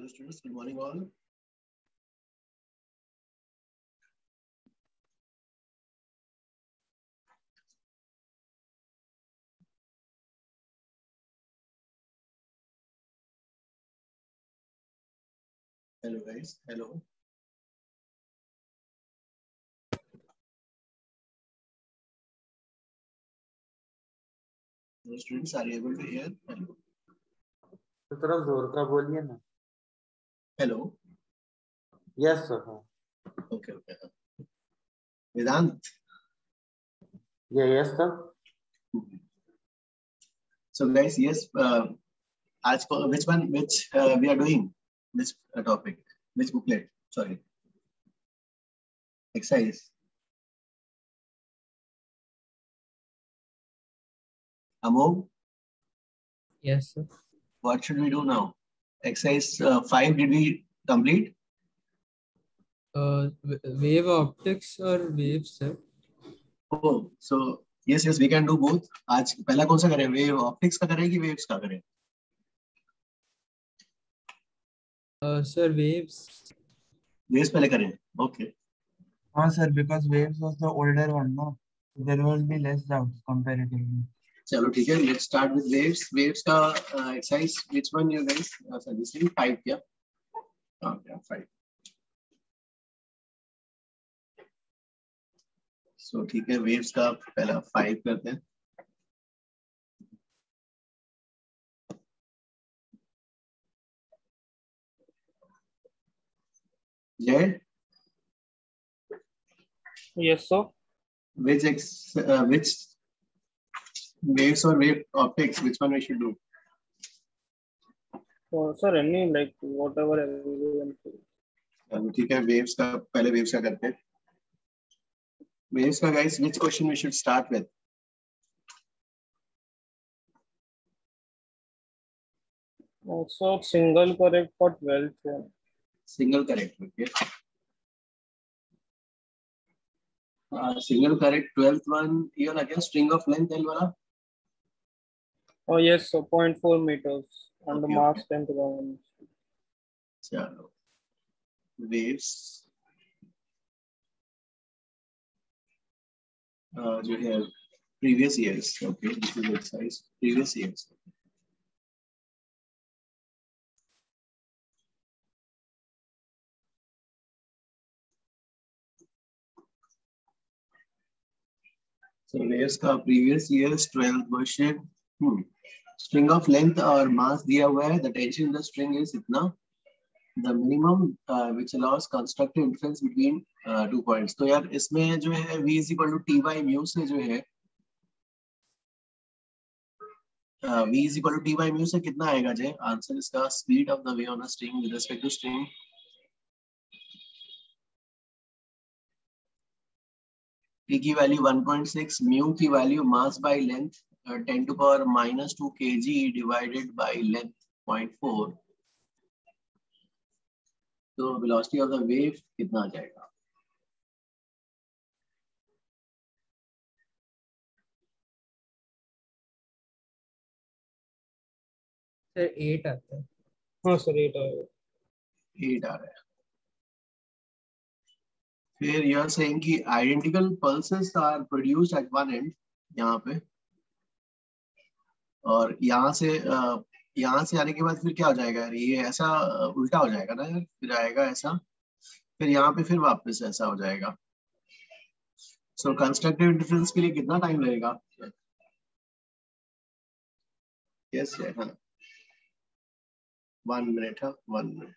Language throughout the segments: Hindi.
Hello students, good morning all. Hello guys, hello. Hello students, are you able to hear? Hello. तो थोड़ा जोर का बोलिए ना. Hello. Yes sir. Okay. Vedant. Yeah, yes sir. So guys, yes. As for which we are doing this topic, which booklet? Sorry. Exercise. Amog. Yes sir. What should we do now? Exercise 5 did we complete? Wave optics or waves sir? Oh, so yes, we can do both. आज पहला कौन सा करें? Wave optics का करें कि waves का करें? Sir, waves. Waves पहले करें. Okay. हाँ sir, because waves was the older one, no? There will be less doubts comparatively. चलो ठीक है. Let's start with waves. Waves का exercise. Which one you guys suggesting? 5 क्या? हाँ, 5. So ठीक है. Waves का पहला 5 करते हैं. Jay? Yes, sir. Which waves or wave optics? Which one we should do? Sir, any like whatever everyone. चलो ठीक है. Waves का पहले waves का करते हैं. Waves का guys, which question we should start with? Also, single correct for 12th. Yeah. Single correct. Okay. Single correct 12th one. Even again string of length L wala. Oh yes, so 0.4 meters and the Okay, mass okay. 10 grams. चलो. Waves. जो है previous years. Okay, this is exercise previous years. So waves का previous years 12th question. String of length और mass दिया हुआ है. The tension in the string is इतना. The minimum which allows constructive interference between 2 points. तो यार इसमें जो है v is equal to t by mu से जो है v is equal to t by mu से कितना आएगा जय? आंसर इसका speed of the wave on a string with respect to string. t की वैल्यू 1.6, mu की value mass by length 10 to power minus 2 kg divided by length 0.4. तो velocity of the wave कितना आ जाएगा? Sir, 8 आता है. हाँ सर 8 आएगा. 8 आ रहा है. फिर यह saying कि identical pulses are produced at one end यहाँ पे और यहाँ से आने के बाद फिर क्या हो जाएगा यार? ये ऐसा उल्टा हो जाएगा ना यार. फिर आएगा ऐसा, फिर यहाँ पे फिर वापस ऐसा हो जाएगा. सो कंस्ट्रक्टिव इंटरफेरेंस के लिए कितना टाइम लगेगा? यस हाँ 1 मिनट. हाँ 1 minute.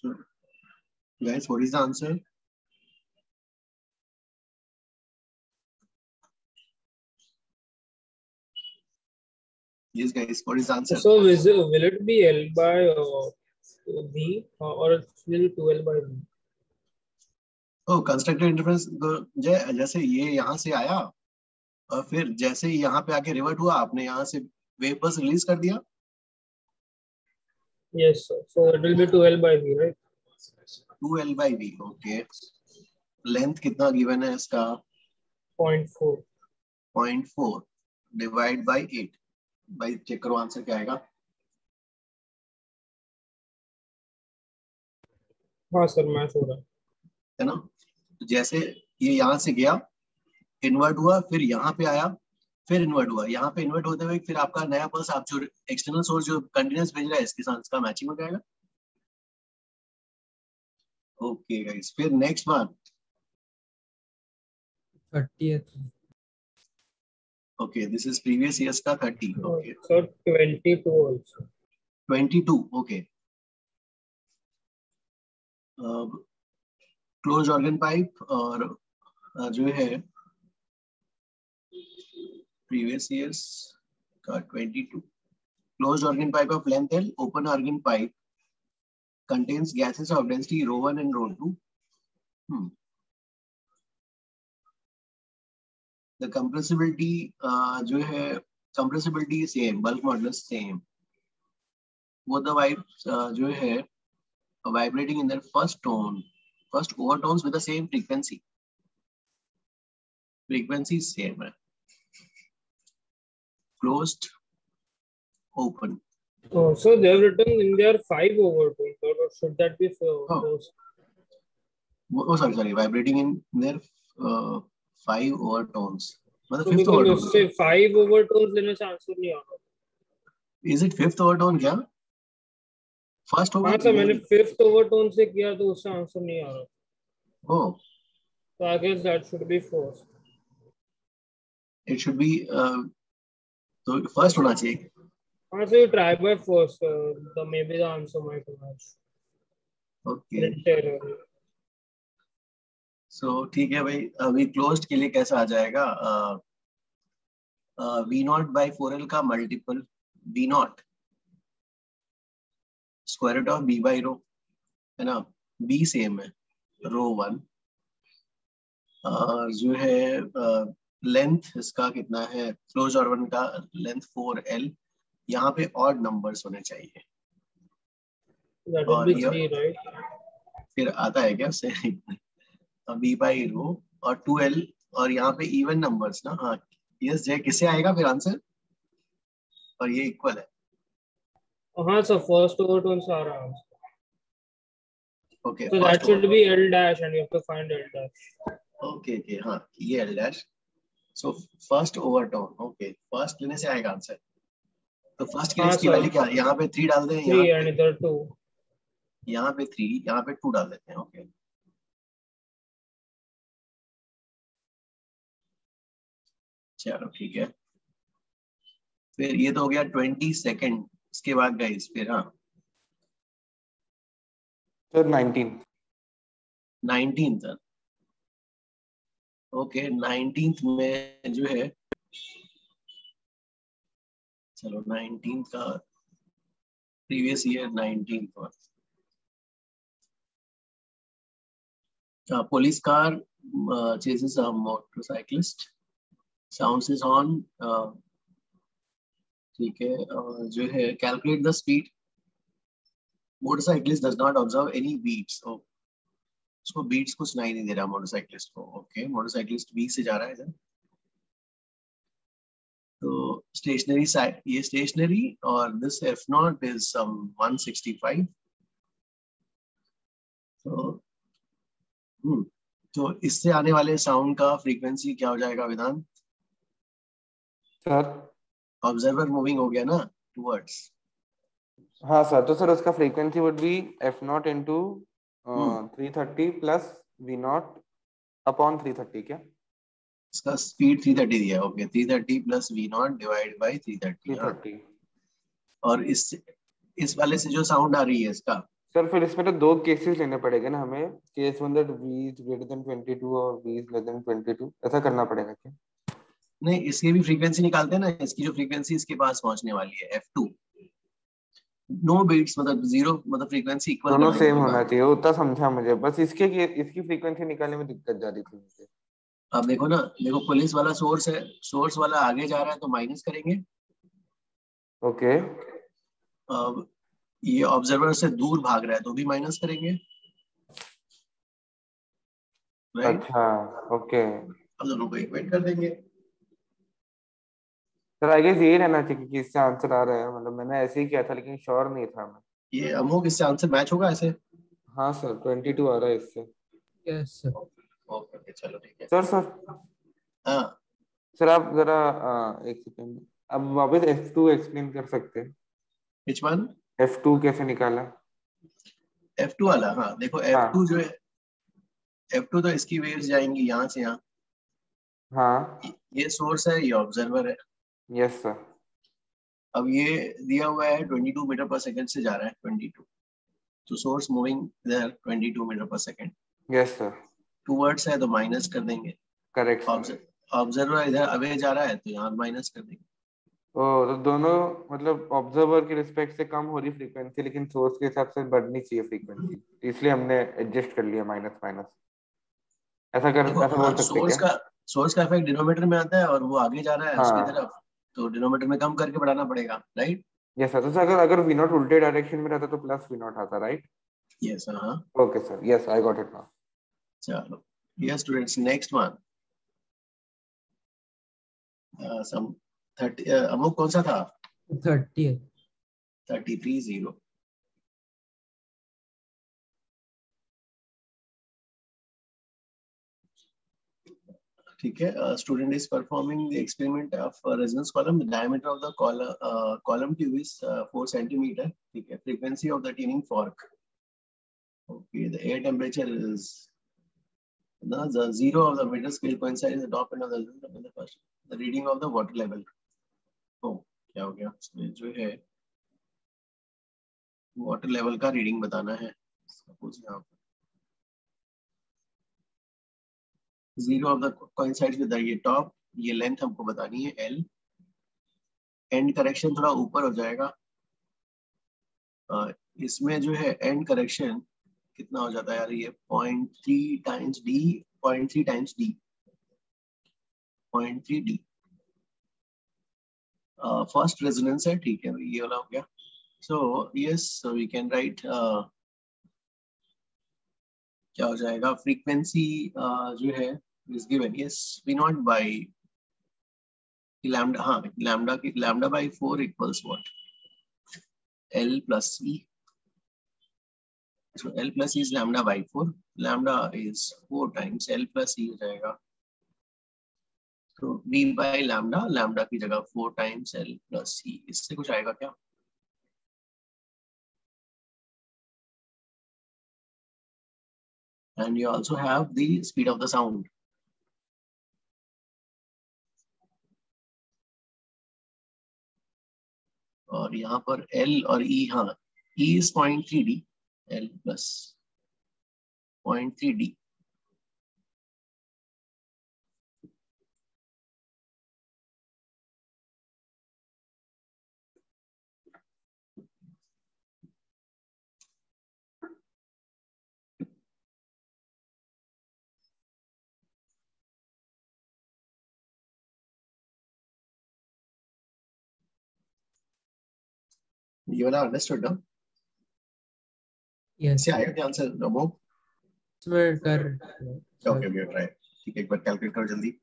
So, guys, what is the answer? Yes, guys, what is the answer? So will it be L by V or it will 2L by V? Oh, constructive interference जैसे ये यहाँ से आया और फिर जैसे ही यहाँ पे आके रिवर्ट हुआ, आपने यहाँ से वेव बस रिलीज कर दिया. Yes, sir. So it will be 2L by V, right? 2L by V, okay. Length कितना गिवन है इसका? 0.4. 0.4 डिवाइड बाय 8. भाई चेक करो आंसर क्या आएगा. हाँ सर, मैच हो रहा है ना. तो जैसे ये यहाँ से गया, इन्वर्ट हुआ, फिर यहाँ पे आया, फिर इन्वर्ट हुआ, यहाँ पे इन्वर्ट होते हुए फिर आपका नया पल्स, आप जो एक्सटर्नल सोर्स जो कंटिन्यूअस भेज रहा है इसके साथ इसका मैचिंग हो जाएगा. ओके गाइस, फिर next one 30th. Okay, this is previous years का 30. है. Okay, Sir, 22 also. 22. Okay. Close organ pipe और जो है प्रीवियस ईयर्स का 22. Close organ pipe of length L, open organ pipe contains gases of density ρ1 and ρ2. The compressibility जो है compressibility same, bulk modulus same. Both the pipes जो है vibrating in their first overtones with the same frequency. Frequency same है. Closed, open. Oh, so they have written in their 5 overtones. Or should that be 4? Oh, sorry. Vibrating in their 5 overtones. मतलब So fifth because overtone. उससे 5 overtones लेने से आंसर नहीं आ रहा. Is it fifth overtone क्या? First हाँ overtone. सर, मैंने 5th overtone से किया तो उससे आंसर नहीं आ रहा. Oh, So I guess that should be 4th. it should be तो first होना चाहिए. हाँ, so you try by 1st. Maybe the answer might match. Okay. So ठीक है भाई, अभी closed के लिए कैसा आ जाएगा? V0 by 4L का multiple V0 square root of B by rho, है ना. B सेम है, ρ1 जो है लेंथ इसका कितना है, क्लोज ऑर्गन का लेंथ 4L. यहाँ पे ऑड नंबर्स होने चाहिए. That would be 3, right? फिर आता है क्या उससे B by rho और 2L और यहाँ पे इवन नंबर्स ना. हाँ यस जय, किससे आएगा फिर आंसर? और ये इक्वल है. हाँ सर, फर्स्ट ओवरटोन से आ रहा है. Okay, So that should be L dash and you have to find L dash. Okay हाँ ये L dash. So first overtone. Okay, first लेने से आएगा आंसर. तो फर्स्ट के लिए इसकी वैल्यू क्या है? यहाँ पे 3 डाल दें, 3 and इधर 2. यहाँ पे 3, यहाँ पे 2 डाल देते हैं. ओके, चलो ठीक है. फिर ये तो हो गया 20 सेकेंड. इसके बाद गाइस फिर हाँ सर 19th. ओके, 19th में जो है, चलो 19th का previous year 19th. Police car chases a motorcyclist. Sounds is on. ठीक है. जो है calculate the speed. Motorcyclist does not observe any beats. Oh, उसको beats को सुनाई नहीं दे रहा मोटरसाइकिलिस्ट को. ओके, मोटरसाइकिलिस्ट B से जा रहा है इधर. तो स्टेशनरी साइड, ये स्टेशनरी और दिस F0 is 165. तो इससे आने वाले साउंड का फ्रीक्वेंसी क्या हो जाएगा विधान? सर ऑब्जर्वर मूविंग हो गया ना टुवर्ड्स. हाँ सर, तो सर उसका frequency would be F0 into 330 plus V0 upon 330. क्या इसका स्पीड 330 दिया है. Okay, 330 plus V0 divide by 330. 330. और इस वाले से जो साउंड आ रही है इसका सर फिर इसमें तो दो केसेस लेने पड़ेंगे ना हमें, case one that v is greater than 22 और v इज लेस देन 22, ऐसा करना पड़ेगा क्या? नहीं, इसकी भी फ्रीक्वेंसी निकालते हैं ना, इसकी जो फ्रीक्वेंसी इसके पास पहुंचने वाली है F2, नो बीट्स मतलब जीरो, मतलब फ्रीक्वेंसी इक्वल कर दोनों देंगे सेम दोनों। होना चाहिए, उतना समझा मुझे, बस इसकी फ्रीक्वेंसी निकालने में दिक्कत जा रही थी मुझे। अब देखो ना, देखो पुलिस वाला सोर्स है, सोर्स वाला आगे जा रहा है तो माइनस करेंगे। ओके। अब ये ऑब्जर्वर से दूर भाग रहा है तो भी माइनस करेंगे, राइट। अच्छा। ओके अब दोनों को इक्वेट कर देंगे। सर, आई गेस यही रहना चाहिए कि इससे आंसर आ रहा है, मतलब मैंने ऐसे ही किया था लेकिन श्योर नहीं था मैं। ये अमोक, इससे आंसर मैच होगा ऐसे। हाँ सर, 22 आ रहा है इससे। Yes sir. ओके चलो ठीक है। सर सर हाँ, सर आप जरा एक सेकेंड, अब वापस F2 एक्सप्लेन कर सकते हैं? Which one? F2 कैसे निकाला? F2 वाला, हाँ देखो F2 हाँ जो है, F2 तो इसकी वेव्स जाएंगी यहाँ से यहाँ। हाँ। ये सोर्स है, ये ऑब्जर्वर है। Yes sir. अब ये दिया हुआ है 22 मीटर पर सेकंड से जा रहा है 22, तो सोर्स मूविंग इधर 22 मीटर पर सेकंड यस सर। टूवर्ड्स है तो माइनस कर देंगे। Correct sir. ऑब्जर्वर इधर अवे जा रहा है तो यहाँ माइनस कर देंगे। ओ, तो दोनों मतलब ऑब्जर्वर के रिस्पेक्ट से कम हो रही फ्रीक्वेंसी, लेकिन सोर्स के हिसाब से बढ़नी चाहिए फ्रीक्वेंसी, इसलिए हमने एडजस्ट कर लिया माइनस माइनस। देखो ऐसा हाँ, बोल सकते हैं क्या? सोर्स का इफेक्ट डिनोमीटर में आता है और वो आगे जा रहा है उसकी हाँ। तरफ, तो डिनोमीटर में कम करके बढ़ाना पड़ेगा, राइट। यस सर, तो अगर अगर वी नॉट उल्टे डायरेक्शन में रहता तो प्लस वी नॉट आता, राइट? यस हाँ। Okay sir, yes I got it now. चलो, यस स्टूडेंट्स, नेक्स्ट वन। सम 30, अमुक कौन सा था? 30 है। 33-0। ठीक है, student is performing the experiment of resonance column. The diameter of the column tube is 4 centimeter. ठीक है, frequency of the tuning fork. Okay, the air temperature is the zero of the meter scale coincides with the top end of the first. The reading of the water level. Oh, क्या हो गया? इसमें जो है वाटर लेवल का रीडिंग बताना है। सपोज यहाँ पर zero of the coincides with the, ये टॉप, ये लेंथ हमको बतानी है L। एंड करेक्शन थोड़ा ऊपर हो जाएगा। इसमें जो है एंड करेक्शन कितना हो जाता है यार, ये 0.3 times D, 0.3 times D, 0.3 D. First resonance है, ठीक है ये वाला हो गया। So yes, so we can write, क्या हो जाएगा, फ्रीक्वेंसी जो है is given, yes we not by lambda, हाँ लैम्डा की lambda by 4 equals what, L plus E. So L plus E is lambda by 4. Lambda is 4 times L plus E हो जाएगा। तो V by lambda, lambda की जगह 4 times L plus E, इससे कुछ आएगा क्या? And you also have the speed of the sound. और यहाँ पर L और E, हाँ E is 0.3 D, L plus 0.3 D। ये वाला अंडरस्टूड ना? यस इससे सर। आएगा क्या आंसर रमो? इसमें कर ओके ओके ट्राई, ठीक है एक बार कैलकुलेट करो जल्दी।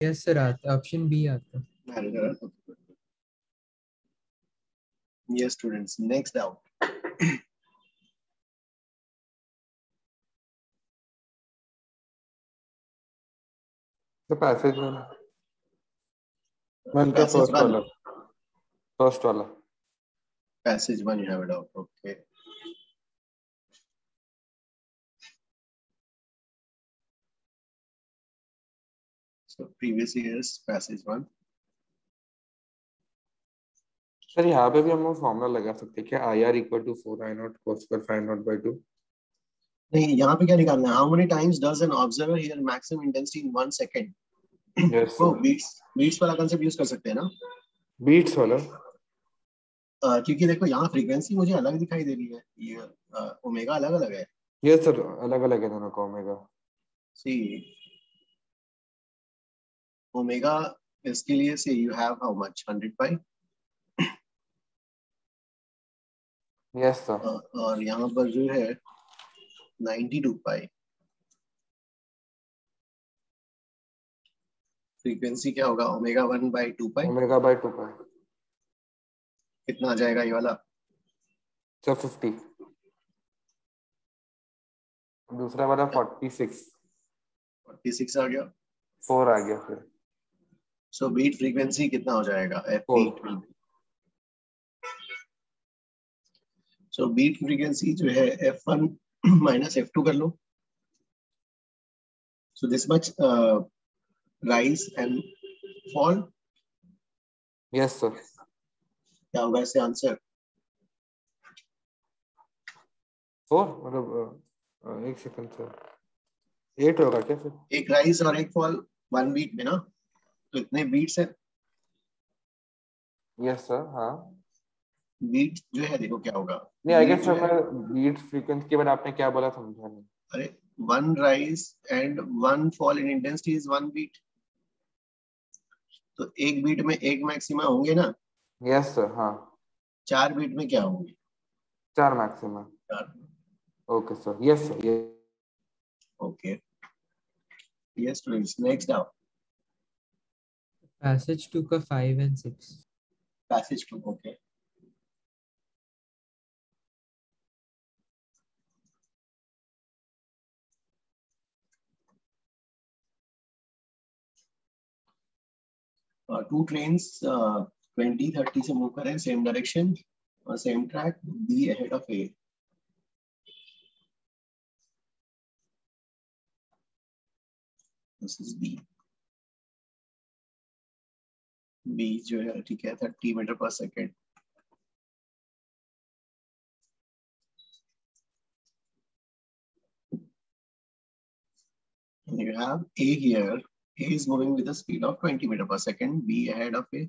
यस सर आता, ऑप्शन बी आता। Yes, students. Next doubt. The passage one का Passage first one. वाला, first वाला. Passage one, you have a doubt. Okay. So previous year's passage one. Sir यहाँ पे भी हम लोग फॉर्मूला लगा सकते हैं क्या? IR equal to 4I0 cos square phi0 by 2. नहीं, यहाँ पे क्या निकालना है? How many times does an observer hear maximum intensity in 1 second? Yes वो sir. beats वाला concept use कर सकते हैं ना? Beats वाला. क्योंकि देखो यहाँ frequency मुझे अलग दिखाई दे रही है, ये ओमेगा अलग अलग है। Yes sir, अलग अलग है दोनों का ओमेगा. See, omega इसके लिए से you have how much? 100 pi. Yes sir. और यहाँ पर जो है 92 pi. फ्रीक्वेंसी क्या होगा? Omega 1 by 2 pi. Omega by 2 pi. कितना आ जाएगा ये वाला? सर 50. दूसरा वाला 46. 46 आ गया। 4 आ गया फिर. सो बीट फ्रीक्वेंसी कितना हो जाएगा? f beat. So beat frequency जो है f1 minus f2 कर लो। So this much rise and fall. Yes sir. क्या होगा इससे आंसर? 4 मतलब एक सेकंड सर, 8 होगा क्या फिर? एक राइज और एक फॉल 1 बीट में ना, तो इतने बीट्स है। Yes sir. हाँ बीट जो है देखो क्या होगा। नहीं, आई गेस सर मैं बीट फ्रीक्वेंसी के बाद आपने क्या बोला समझा नहीं. अरे 1 rise and 1 fall in intensity is 1 beat. तो एक बीट में एक मैक्सिमा होंगे ना? Yes sir. हाँ 4 बीट में क्या होंगे? 4 maximum. 4. Okay sir. Yes sir. ये Okay. Yes, please. Next up. Passage 2 का 5 and 6। Passage 2. Okay. Two trains 20-30 से मूव करें सेम डायरेक्शन और same track, B ahead of A. This is B. B जो है ठीक है 30 मीटर पर second. You have A here. A is moving with a speed of 20 meter per second. B ahead of A.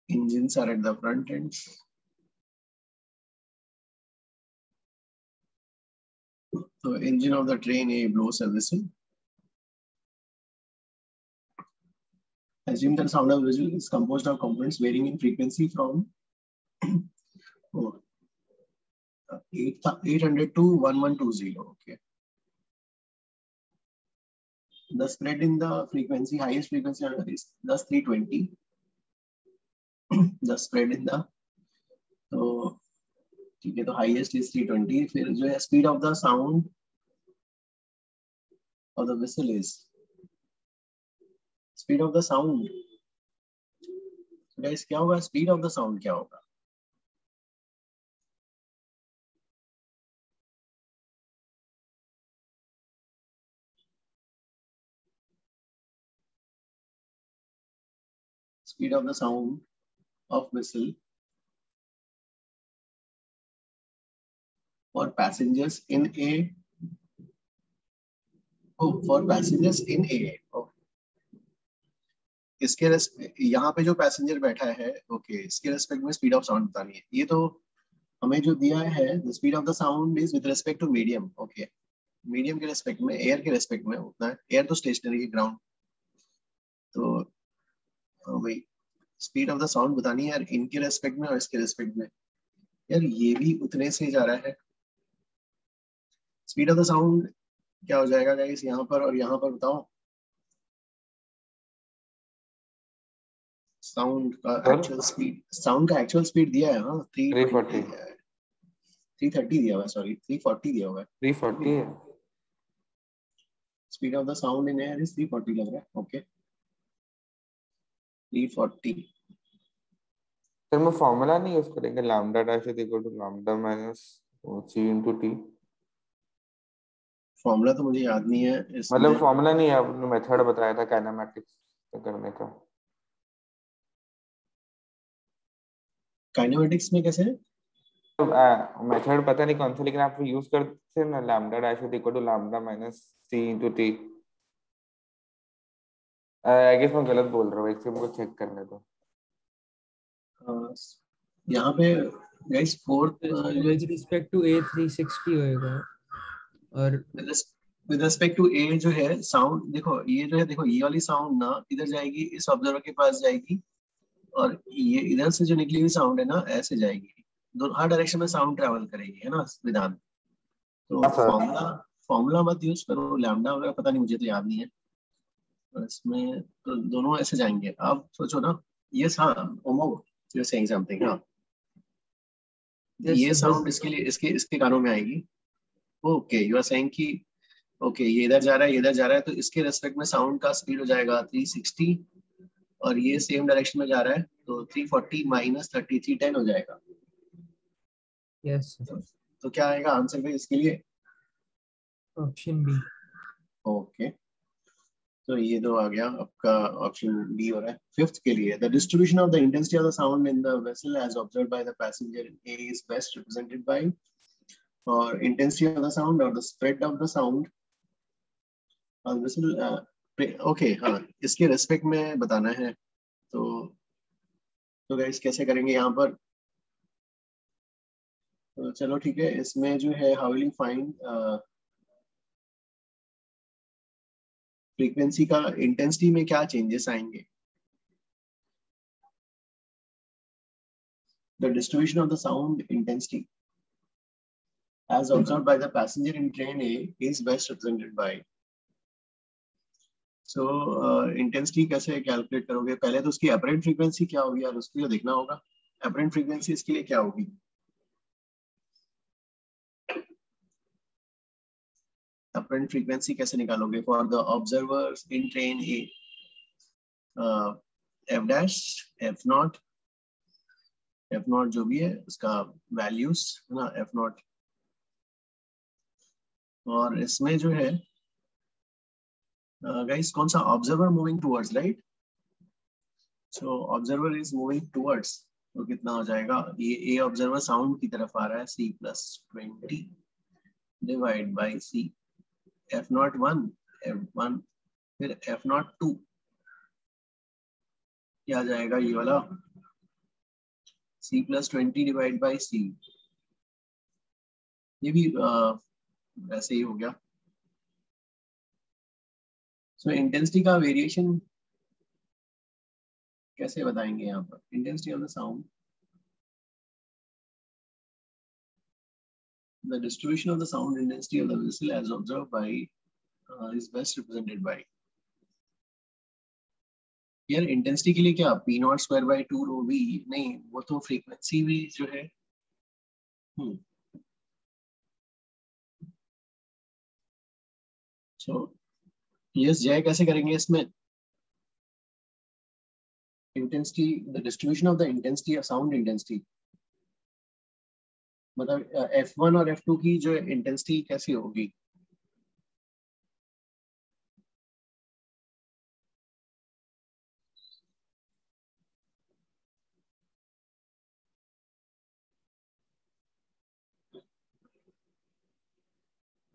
Engines are at the front ends. So engine of the train A blows a whistle. Assume that sound of whistle is composed of components varying in frequency from 800 to 1120. Okay. The spread in the frequency, highest frequency is thus 320. The spread in the तो ठीक है, तो highest is 320. फिर जो है speed of the sound of the whistle is speed of the sound. So guys क्या होगा? Speed of the sound क्या होगा? Speed of the sound of whistle for passengers in A. Oh, for passengers in A. Oh. इसके यहाँ पे जो पैसेंजर बैठा है, ओके, इसके रेस्पेक्ट में स्पीड ऑफ साउंड बतानी है। ये तो हमें जो दिया है, the speed of the sound is with respect to medium. Okay, medium के रेस्पेक्ट में, एयर के रेस्पेक्ट में उतना है। एयर तो स्टेशनरी है, ग्राउंड। तो वही स्पीड ऑफ द साउंड बतानी है यार, इनके रेस्पेक्ट में और इसके रेस्पेक्ट में। यार ये भी उतने से जा रहा है, स्पीड ऑफ द साउंड क्या हो जाएगा गाइस यहाँ पर और यहाँ पर बताओ। साउंड का एक्चुअल स्पीड दिया है हाँ 320 दिया है, 330 दिया हुआ है, सॉरी 340 दिया हुआ है। 340 है। Speed of the sound in air is 340 लग रहा है। ओके 340। सर मैं फॉर्मूला नहीं यूज करेंगे, lambda dash is equal to lambda minus c into t। Formula तो मुझे याद नहीं है इसमें। मतलब फॉर्मूला नहीं है, आपने मेथड बताया था काइनेमैटिक्स करने का। काइनेमेटिक्स में कैसे है? तो मेथड पता नहीं कौन सा, लेकिन आप यूज करते हैं ना, lambda dash is equal to lambda minus c into t। I guess मैं गलत बोल रहा हूँ, एक से मुझे चेक करने दो। यहाँ पे guys fourth with respect to a 360 होएगा और विद रिस्पेक्ट टू ए जो है साउंड, देखो ये जो है, देखो ये वाली साउंड ना इधर जाएगी, इस ऑब्जर्वर के पास जाएगी, और ये इधर से जो निकली हुई साउंड है ना ऐसे जाएगी, दोनों हर डायरेक्शन में साउंड ट्रैवल करेगी, है ना विधान। तो फॉर्मूला मत यूज करो, लैम्डा वगैरह पता नहीं, मुझे तो याद नहीं है। और इसमें तो दोनों ऐसे जाएंगे। आप सोचो ना, यस हाँ ओमो यू आर सेइंग समथिंग, हाँ ये साउंड इसके लिए इसके कानों में आएगी। ओके यू आर सेइंग कि ओके ये इधर जा रहा है, ये इधर जा रहा है, तो इसके रेस्पेक्ट में साउंड का स्पीड हो जाएगा 360, और ये सेम डायरेक्शन में जा रहा है तो 340 माइनस 30 310 हो जाएगा। यस तो क्या आएगा आंसर में इसके लिए? Option B. ओके तो ये तो आ गया आपका, ऑप्शन बी हो रहा है। फिफ्थ के लिए the distribution of the intensity of the sound in the vessel as observed by the passenger A is best represented by, और इंटेंसिटी ऑफ द साउंड और the spread of the sound और वेसल। ओके हाँ इसके रेस्पेक्ट में बताना है। तो गाइस कैसे करेंगे यहाँ पर? तो चलो ठीक है, इसमें जो है how will you find frequency का इंटेंसिटी में क्या चेंजेस आएंगे? The distribution of the sound intensity as observed by the passenger in train A is best represented by. So intensity कैसे कैलकुलेट करोगे? पहले तो उसकी apparent frequency क्या होगी यार, उसको देखना होगा। apparent frequency इसके लिए क्या होगी? apparent frequency कैसे निकालोगे for the observers in train A? f dash f naught जो भी है उसका values है ना, f naught। और इसमें जो है guys कौन सा observer moving towards, right? So observer is moving towards, तो कितना हो जाएगा? ये ए ऑब्जर्वर साउंड की तरफ आ रहा है, c+20 divide by c, f0 1 f1 फिर f0 2 क्या आ जाएगा ये वाला c+20 डिवाइड बाय c, ये भी वैसे ही हो गया। सो इंटेंसिटी का वेरिएशन कैसे बताएंगे यहाँ पर? Intensity of the sound, the distribution of the sound intensity of the vessel as observed by is best represented by, यार इंटेंसिटी के लिए क्या p0 square by 2 row v नहीं, वो तो फ्रीक्वेंसी भी जो है। सो यस जय कैसे करेंगे इसमें? Intensity, the distribution of the intensity of sound intensity, मतलब f1 और f2 की जो इंटेंसिटी कैसी होगी?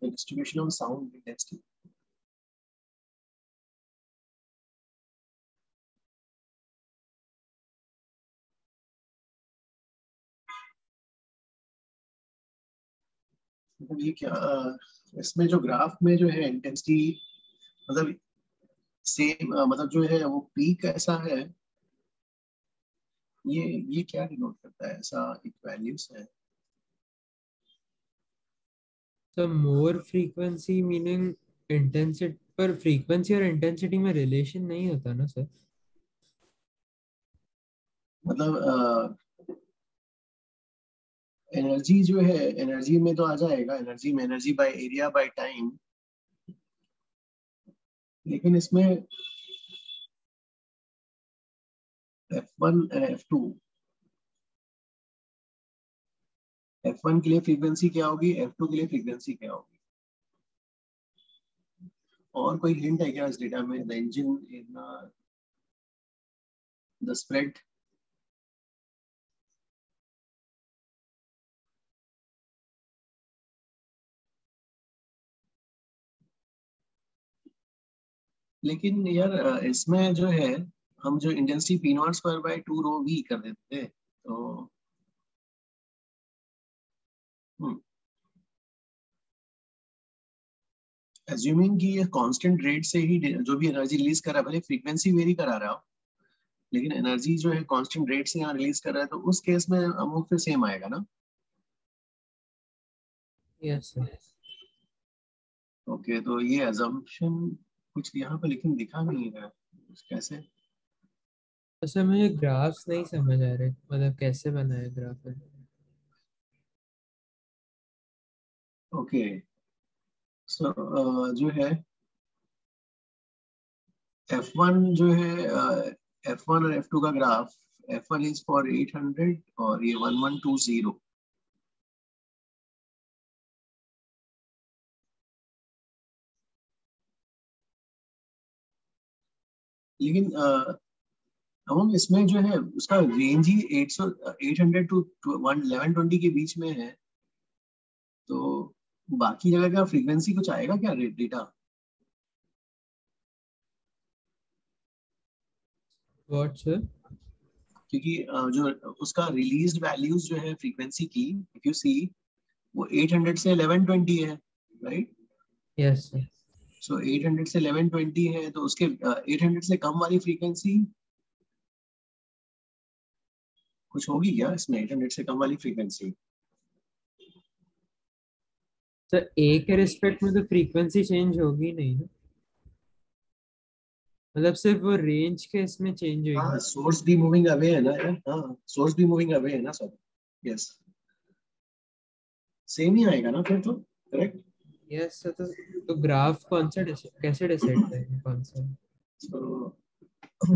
The distribution of sound intensity. मतलब ये क्या इसमें जो ग्राफ में जो है इंटेंसिटी, मतलब सेम मतलब जो है वो पीक ऐसा है, ये क्या डिनोट करता है? ऐसा एक वैल्यूज है So more frequency meaning intensity, पर frequency और intensity में relation नहीं होता ना सर? मतलब एनर्जी जो है, एनर्जी में तो आ जाएगा, एनर्जी में energy by area by time, लेकिन इसमें F1 F2, F1 के लिए फ्रीक्वेंसी क्या होगी, F2 के लिए फ्रीक्वेंसी क्या होगी? और कोई हिंट है क्या इस डेटा में? The engine in the spread, लेकिन यार इसमें जो है, हम जो intensity P naught square by 2 rho V कर देते थे, तो एज्यूमिंग कि ये कांस्टेंट रेट से ही जो भी एनर्जी रिलीज कर रहा है, भले फ्रीक्वेंसी वेरी करा रहा हो, लेकिन एनर्जी जो है कांस्टेंट रेट से यहाँ रिलीज कर रहा है, तो उस केस में अमूक फिर सेम आएगा ना? Yes sir. ओके, तो ये अजम्पशन कुछ यहाँ पे लेकिन दिखा नहीं है, कैसे? तो सर मुझे ग्राफ्स नहीं समझ आ रहे, मतलब कैसे बनाए ग्राफ? ओके, सो जो है F1 जो है, F1 और F2 का ग्राफ, F1 इज फॉर 800 और ये 1120, लेकिन हम इसमें जो है उसका रेंज ही 800 टू 1120 के बीच में है, तो बाकी जगह का फ्रीक्वेंसी कुछ आएगा क्या डेटा? What sir? क्योंकि जो उसका रिलीज्ड वैल्यूज जो है फ्रीक्वेंसी की, इफ यू सी, वो 800 से 1120 है, राइट? Yes sir. सो 800 से 1120 है, तो उसके 800 से कम वाली फ्रीक्वेंसी कुछ होगी क्या इसमें? 800 से कम वाली फ्रीक्वेंसी? सर ए के रिस्पेक्ट में तो फ्रीक्वेंसी चेंज होगी नहीं ना, मतलब सिर्फ वो रेंज के इसमें चेंज हाँ, होगी. सोर्स भी मूविंग अवे है ना यार, हाँ सोर्स भी मूविंग अवे है ना सब, यस, सेम ही आएगा ना फिर तो, करेक्ट? Yes sir. तो ग्राफ कौन सा कैसे डिसाइड करेंगे कौन सा? तो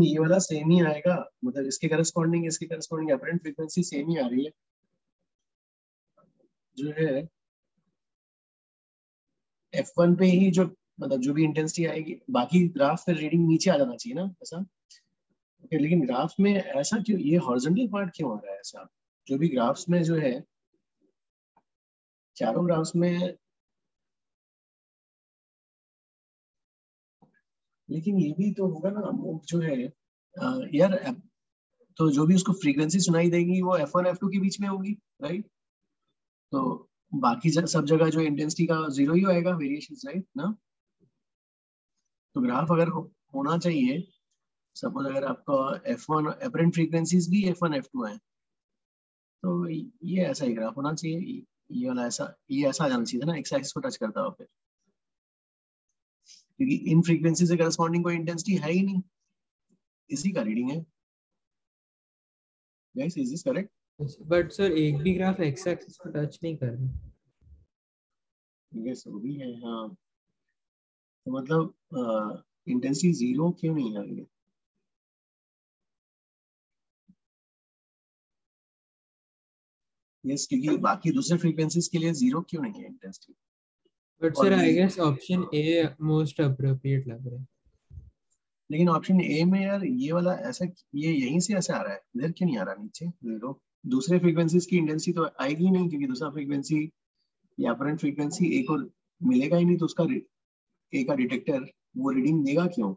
ये वाला सेम ही आएगा, मतलब इसके करस्पॉन्डिंग अपरेंट फ्रीक्वेंसी सेम ही आ रही है, जो है F1 पे ही, जो मतलब जो भी इंटेंसिटी आएगी, बाकी ग्राफ पे रीडिंग नीचे आ जाना चाहिए ना ऐसा? ओके, लेकिन ग्राफ में ऐसा क्यों, ये हॉरिजॉन्टल पार्ट क्यों आ रहा है ऐसा? जो भी ग्राफ्स में जो है, चारों ग्राफ्स में, लेकिन ये भी तो होगा ना अमुक जो है, यार तो जो भी उसको फ्रीक्वेंसी सुनाई देगी वो F1 F2 के बीच में होगी, राइट? तो बाकी सब जगह जो इंटेंसिटी का जीरो ही आएगा, वेरिएशन, राइट ना? तो ग्राफ अगर होना चाहिए, सपोज अगर आपका F1 अपरेंट फ्रीक्वेंसीज भी F1 F2 है, तो ये ऐसा ही ग्राफ होना चाहिए, ये वाला ऐसा, ये ऐसा आ जाना चाहिए था ना, एक्स एक्सिस को टच करता हुआ फिर, क्योंकि इन फ्रीक्वेंसी से करस्पॉन्डिंग कोई इंटेंसिटी है ही नहीं, इसी का रीडिंग है, guys, is this correct? But sir एक भी ग्राफ एक्स एक्सिस को टच नहीं कर रहा. यस, वो भी है, हाँ। तो मतलब इंटेंसिटी जीरो क्यों नहीं आ रही है? यस, क्योंकि बाकी दूसरे फ्रीक्वेंसीज के लिए जीरो क्यों नहीं है इंटेंसिटी? बट और sir I guess option A most appropriate लग रहा है. लेकिन ऑप्शन ए में यार ये वाला ऐसा, ये यहीं से ऐसे आ रहा है, इधर क्यों नहीं आ रहा नीचे जीरो? दूसरे फ्रीक्वेंसीज की इंटेंसिटी तो आएगी ही नहीं, क्योंकि दूसरा फ्रीक्वेंसी या अपरेंट फ्रीक्वेंसी ए को मिलेगा ही नहीं, तो उसका ए का डिटेक्टर वो रीडिंग देगा क्यों?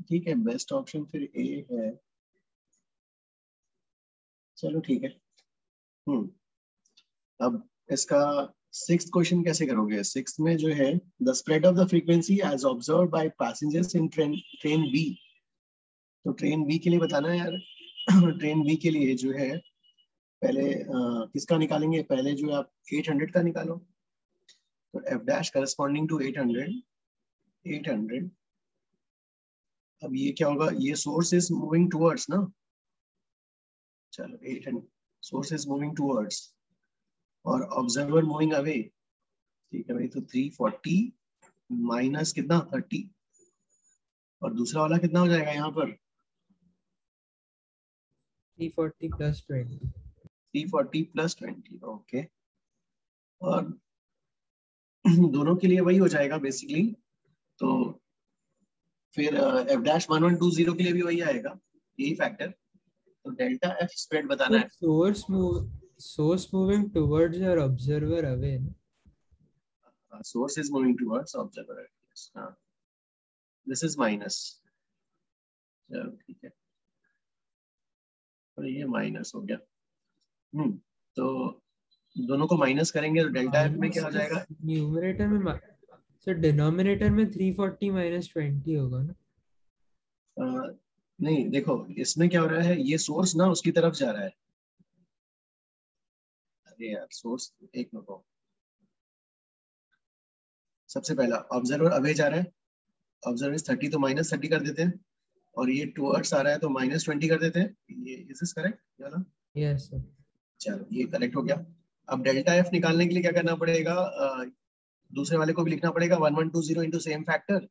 ठीक है, बेस्ट ऑप्शन फिर ए है, चलो ठीक है। अब इसका सिक्स्थ क्वेश्चन कैसे करोगे? सिक्स्थ में जो है, the spread of the frequency as observe by passengers in train B, तो ट्रेन बी के लिए बताना है यार। ट्रेन बी के लिए जो है पहले किसका निकालेंगे? पहले जो आप 800 का निकालो, तो f dash करस्पॉन्डिंग टू 800। अब ये क्या होगा? ये सोर्स इज मूविंग टूवर्ड्स ना, चलो 800 सोर्स इज मूविंग टूवर्ड्स और ऑब्जर्वर मूविंग अवे। ठीक है भाई, तो 340 माइनस कितना 30 और दूसरा वाला कितना हो जाएगा यहाँ पर? 340 plus 20। 340 plus 20, okay. और दोनों के लिए वही हो जाएगा बेसिकली, तो फिर f dash 1120 के लिए भी वही आएगा, यही फैक्टर। तो डेल्टा f स्प्रेड बताना है। source moving towards your observer away ना? Source is moving towards observer, yes, हाँ, this is minus, चलो ठीक है, और ये माइनस हो गया। तो दोनों को माइनस करेंगे तो डेल्टा f में क्या हो जाएगा? न्यूमरेटर में सर डिनोमिनेटर में 340 माइनस 20 होगा ना? नहीं, देखो इसमें क्या हो रहा है, ये सोर्स ना उसकी तरफ जा रहा है। अरे यार सोर्स, एक मिनट, सबसे पहला ऑब्जर्वर अवे जा रहा है, ऑब्जर्वर इज 30 तो माइनस 30 कर देते हैं, और ये टुवर्ड्स आ रहा है तो माइनस 20 कर देते हैं। ये इज दिस करेक्ट ना? Yes sir. चलो ये करेक्ट हो गया। अब डेल्टा एफ निकालने के लिए क्या करना पड़ेगा? दूसरे वाले को भी लिखना पड़ेगा 1120 इंटू सेम फैक्टर,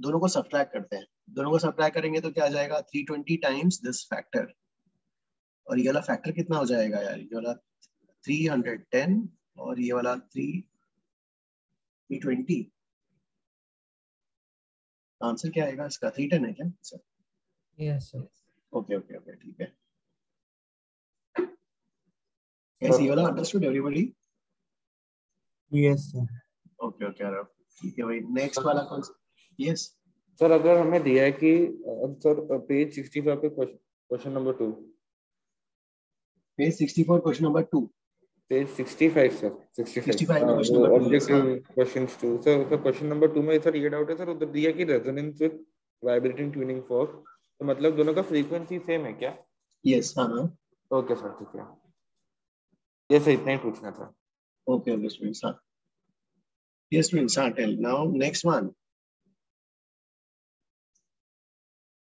दोनों को सब्ट्रैक्ट करते हैं। दोनों को सब्ट्रैक्ट करेंगे तो क्या आ जाएगा? 320 टाइम्स दिस फैक्टर, और ये वाला फैक्टर कितना हो जाएगा यार? ये वाला 310 और ये वाला 320। आंसर क्या आएगा इसका? 310 है क्या sir? Yes sir. Okay okay okay, ठीक है। कैसे ये वाला understood everybody? Yes sir. Okay okay Aarav, ठीक है भाई। नेक्स्ट वाला कौन सा? यस सर, अगर हमें दिया है कि सर पेज 65 पे question number 2, page 64 question number 2, page 65 sir, 65 में क्वेश्चन वो number 2। Objective questions 2 sir. Question number 2 में सर ये डाउट है सर, उधर दिया कि resonance with vibrating tuning fork, तो मतलब दोनों का फ्रीक्वेंसी सेम है क्या? यस, हाँ हाँ, ओके सर, ठीक है, ये सर इतना ही पूछना था। ओके ओके स्टूडेंट्स, हाँ यस स्टूडेंट्स, हाँ tell now next one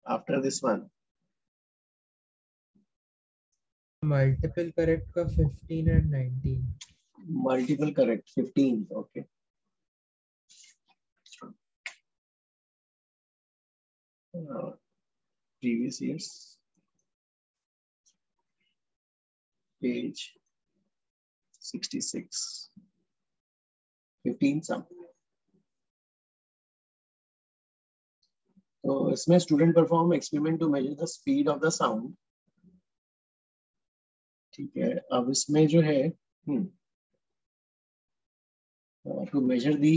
after this one. Multiple correct का 15 and 19। Multiple correct 15, okay. previous years page 66 15 sum. तो इसमें student perform experiment to measure the speed of the sound. ठीक है, अब इसमें जो है to measure the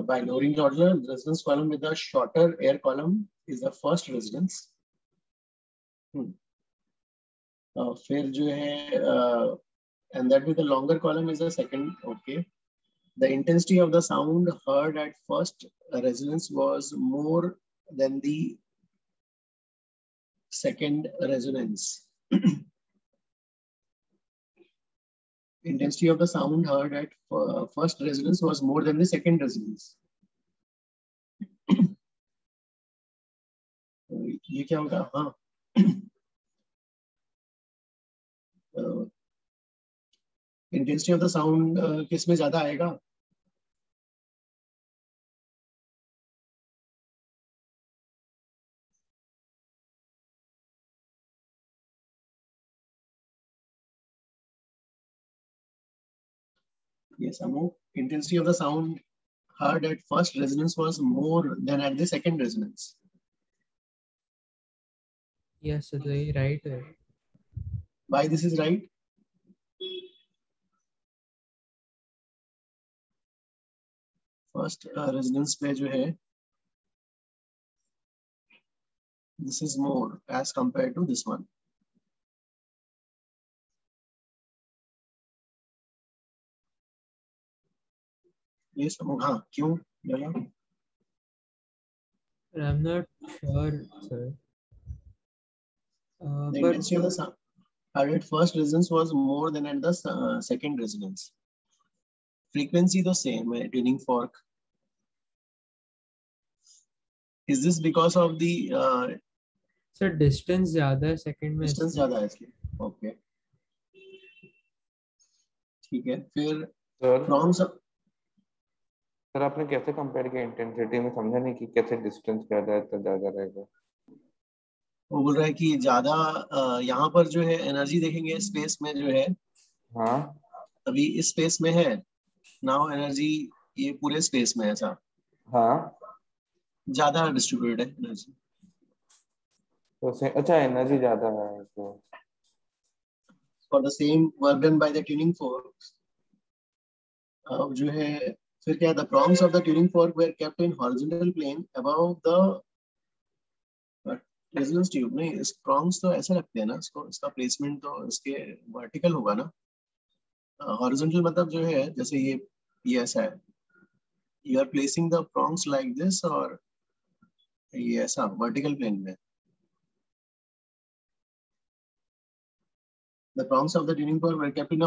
by lowering the order resonance column with the shorter air column is the first resonance. फिर जो है and that with the longer column is the second, okay. The intensity of the sound heard at first resonance was more than the second resonance. Intensity of the sound heard at first resonance was more than the second resonance. ये क्या होगा? हाँ, इंटेंसिटी ऑफ द साउंड किस में ज्यादा आएगा? Yes, Amu. Intensity of the sound heard at first resonance was more than at the second resonance. Yes, so the right. Why this is right? First resonance पे जो है, this is more as compared to this one. Yes, Amu. हाँ, क्यों? I'm not sure, sir. The intensity of the sound. at first resonance was more than at the second resonance. Frequency तो same है, tuning fork. Is this because of the sir distance ज्यादा है सेकंड में distance इसलिए। ज्यादा है इसलिए? Okay. ठीक है, फिर सर prompts सर आपने कैसे कंपेयर किया इंटेंसिटी में, समझा नहीं कि कैसे डिस्टेंस ज्यादा है तो ज्यादा रहेगा। वो बोल रहा है कि ज्यादा यहाँ पर जो है एनर्जी देखेंगे स्पेस में जो है, हाँ अभी इस स्पेस में है, नाउ एनर्जी ये पूरे स्पेस में है, ऐसा हाँ ज्यादा डिस्ट्रीब्यूटेड है एनर्जी तो अच्छा एनर्जी ज्यादा है तो for the same work done by the tuning fork. अब जो है फिर क्या, the prongs of the tuning fork were kept in horizontal plane above the resonance tube. नहीं, इस प्रॉन्ग्स तो ऐसे रखते हैं ना इसको, इसका प्लेसमेंट तो इसके वर्टिकल होगा ना। हॉरिजॉन्टल मतलब जो है जैसे ये ऐसा है, you are placing the prongs like this, और ये ऐसा वर्टिकल प्लेन में। The prongs of the tuning fork were kept in,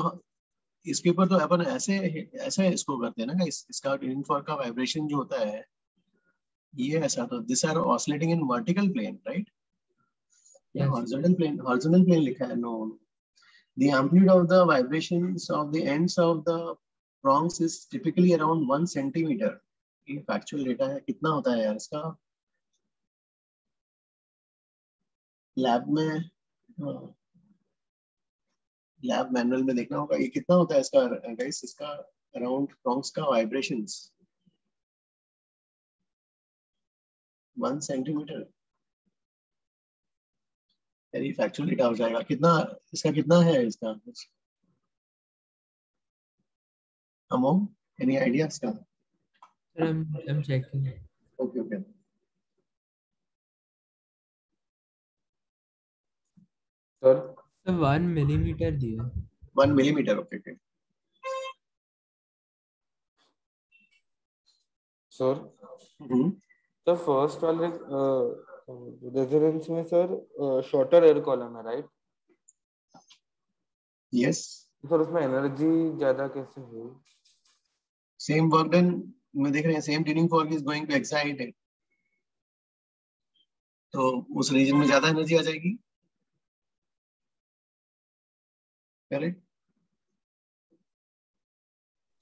इसके ऊपर तो अपन ऐसे ऐसे इसको करते हैं ना, इसका ट्यूनिंग फोर्क का वाइब्रेशन जो होता है ये ऐसा, तो this are oscillating in vertical plane, right? या Yes. हॉरिजॉन्टल प्लेन लिखा है? No, the amplitude of the vibrations of the ends of the prongs is typically around 1 centimeter. ये फैक्चुअल डेटा है, कितना होता है यार इसका लैब में, लैब मैनुअल में देखना होगा, ये कितना होता है इसका गाइस, इसका अराउंड prongs का वाइब्रेशंस 1 सेंटीमीटर। यार ये फैक्चुअल डेटा हो जाएगा, कितना इसका कितना है इसका अमाउंट, एनी आइडिया इसका? Sir, I'm checking. Okay okay, sir तो 1 मिलीमीटर दिया है। 1 मिलीमीटर। ओके ओके, सर तो फर्स्ट वाले रेजोनेंस में सर शॉर्टर एयर कॉलम है राइट? यस, सर उसमें एनर्जी ज्यादा कैसे हुई? सेम वर्क डन में देख रहे हैं, same tuning fork is going to excite, तो उस रीजन में ज्यादा एनर्जी आ जाएगी, करेक्ट?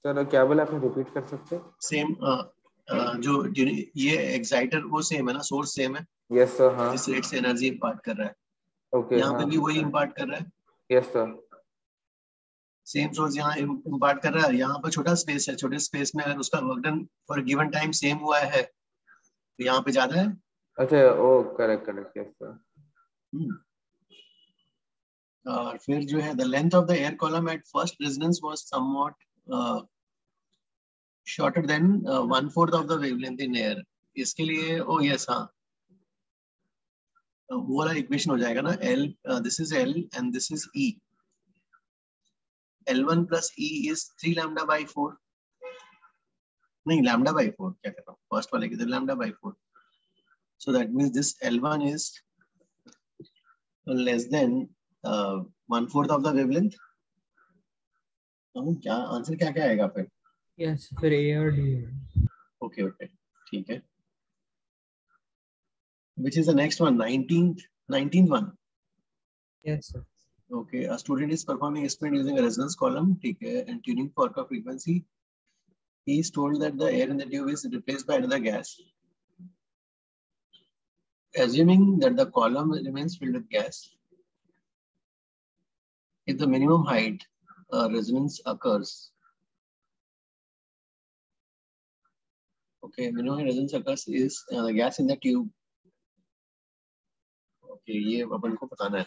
सर क्या बोला आपने, रिपीट कर सकते हैं? सेम जो ये एक्साइटर वो सेम है ना, सोर्स सेम है, यस सर हाँ जिस रेट से एनर्जी इम्पार्ट कर रहा है, ओके यहाँ हाँ पे भी वही इम्पार्ट कर रहा है, यस सर सेम सोर्स यहाँ इम्पार्ट कर रहा है। यहाँ पर छोटा स्पेस है, छोटे स्पेस में अगर उसका work done for given time same हुआ है तो यहाँ पे ज्यादा है। अच्छा ओ करेक्ट करेक्ट यस सर और फिर जो है the length of the air column at first resonance was somewhat shorter than 1/4 of the wavelength in air। इसके लिए ओ यस हाँ, वो वाला इक्वेशन हो जाएगा ना, L this is L and this is E, L1 plus E is 3 lambda by 4, नहीं lambda by 4, क्या कर रहा हूँ फर्स्ट वाले की, lambda by 4, so that means this L1 is less than 1/4 of the wavelength। क्या आंसर क्या क्या आएगा फिर? Yes, फिर A और D है। ओके ओके ठीक है, which is the next one, 19th one? Yes, sir. Okay, a student is performing experiment using a resonance column, ठीक है, and tuning fork of frequency. He is told that the air in the tube is replaced by another gas. Assuming that the column remains filled with gas, if the minimum height resonance occurs, okay, minimum resonance occurs is the gas in the tube. Okay, ये अपन को बताना है।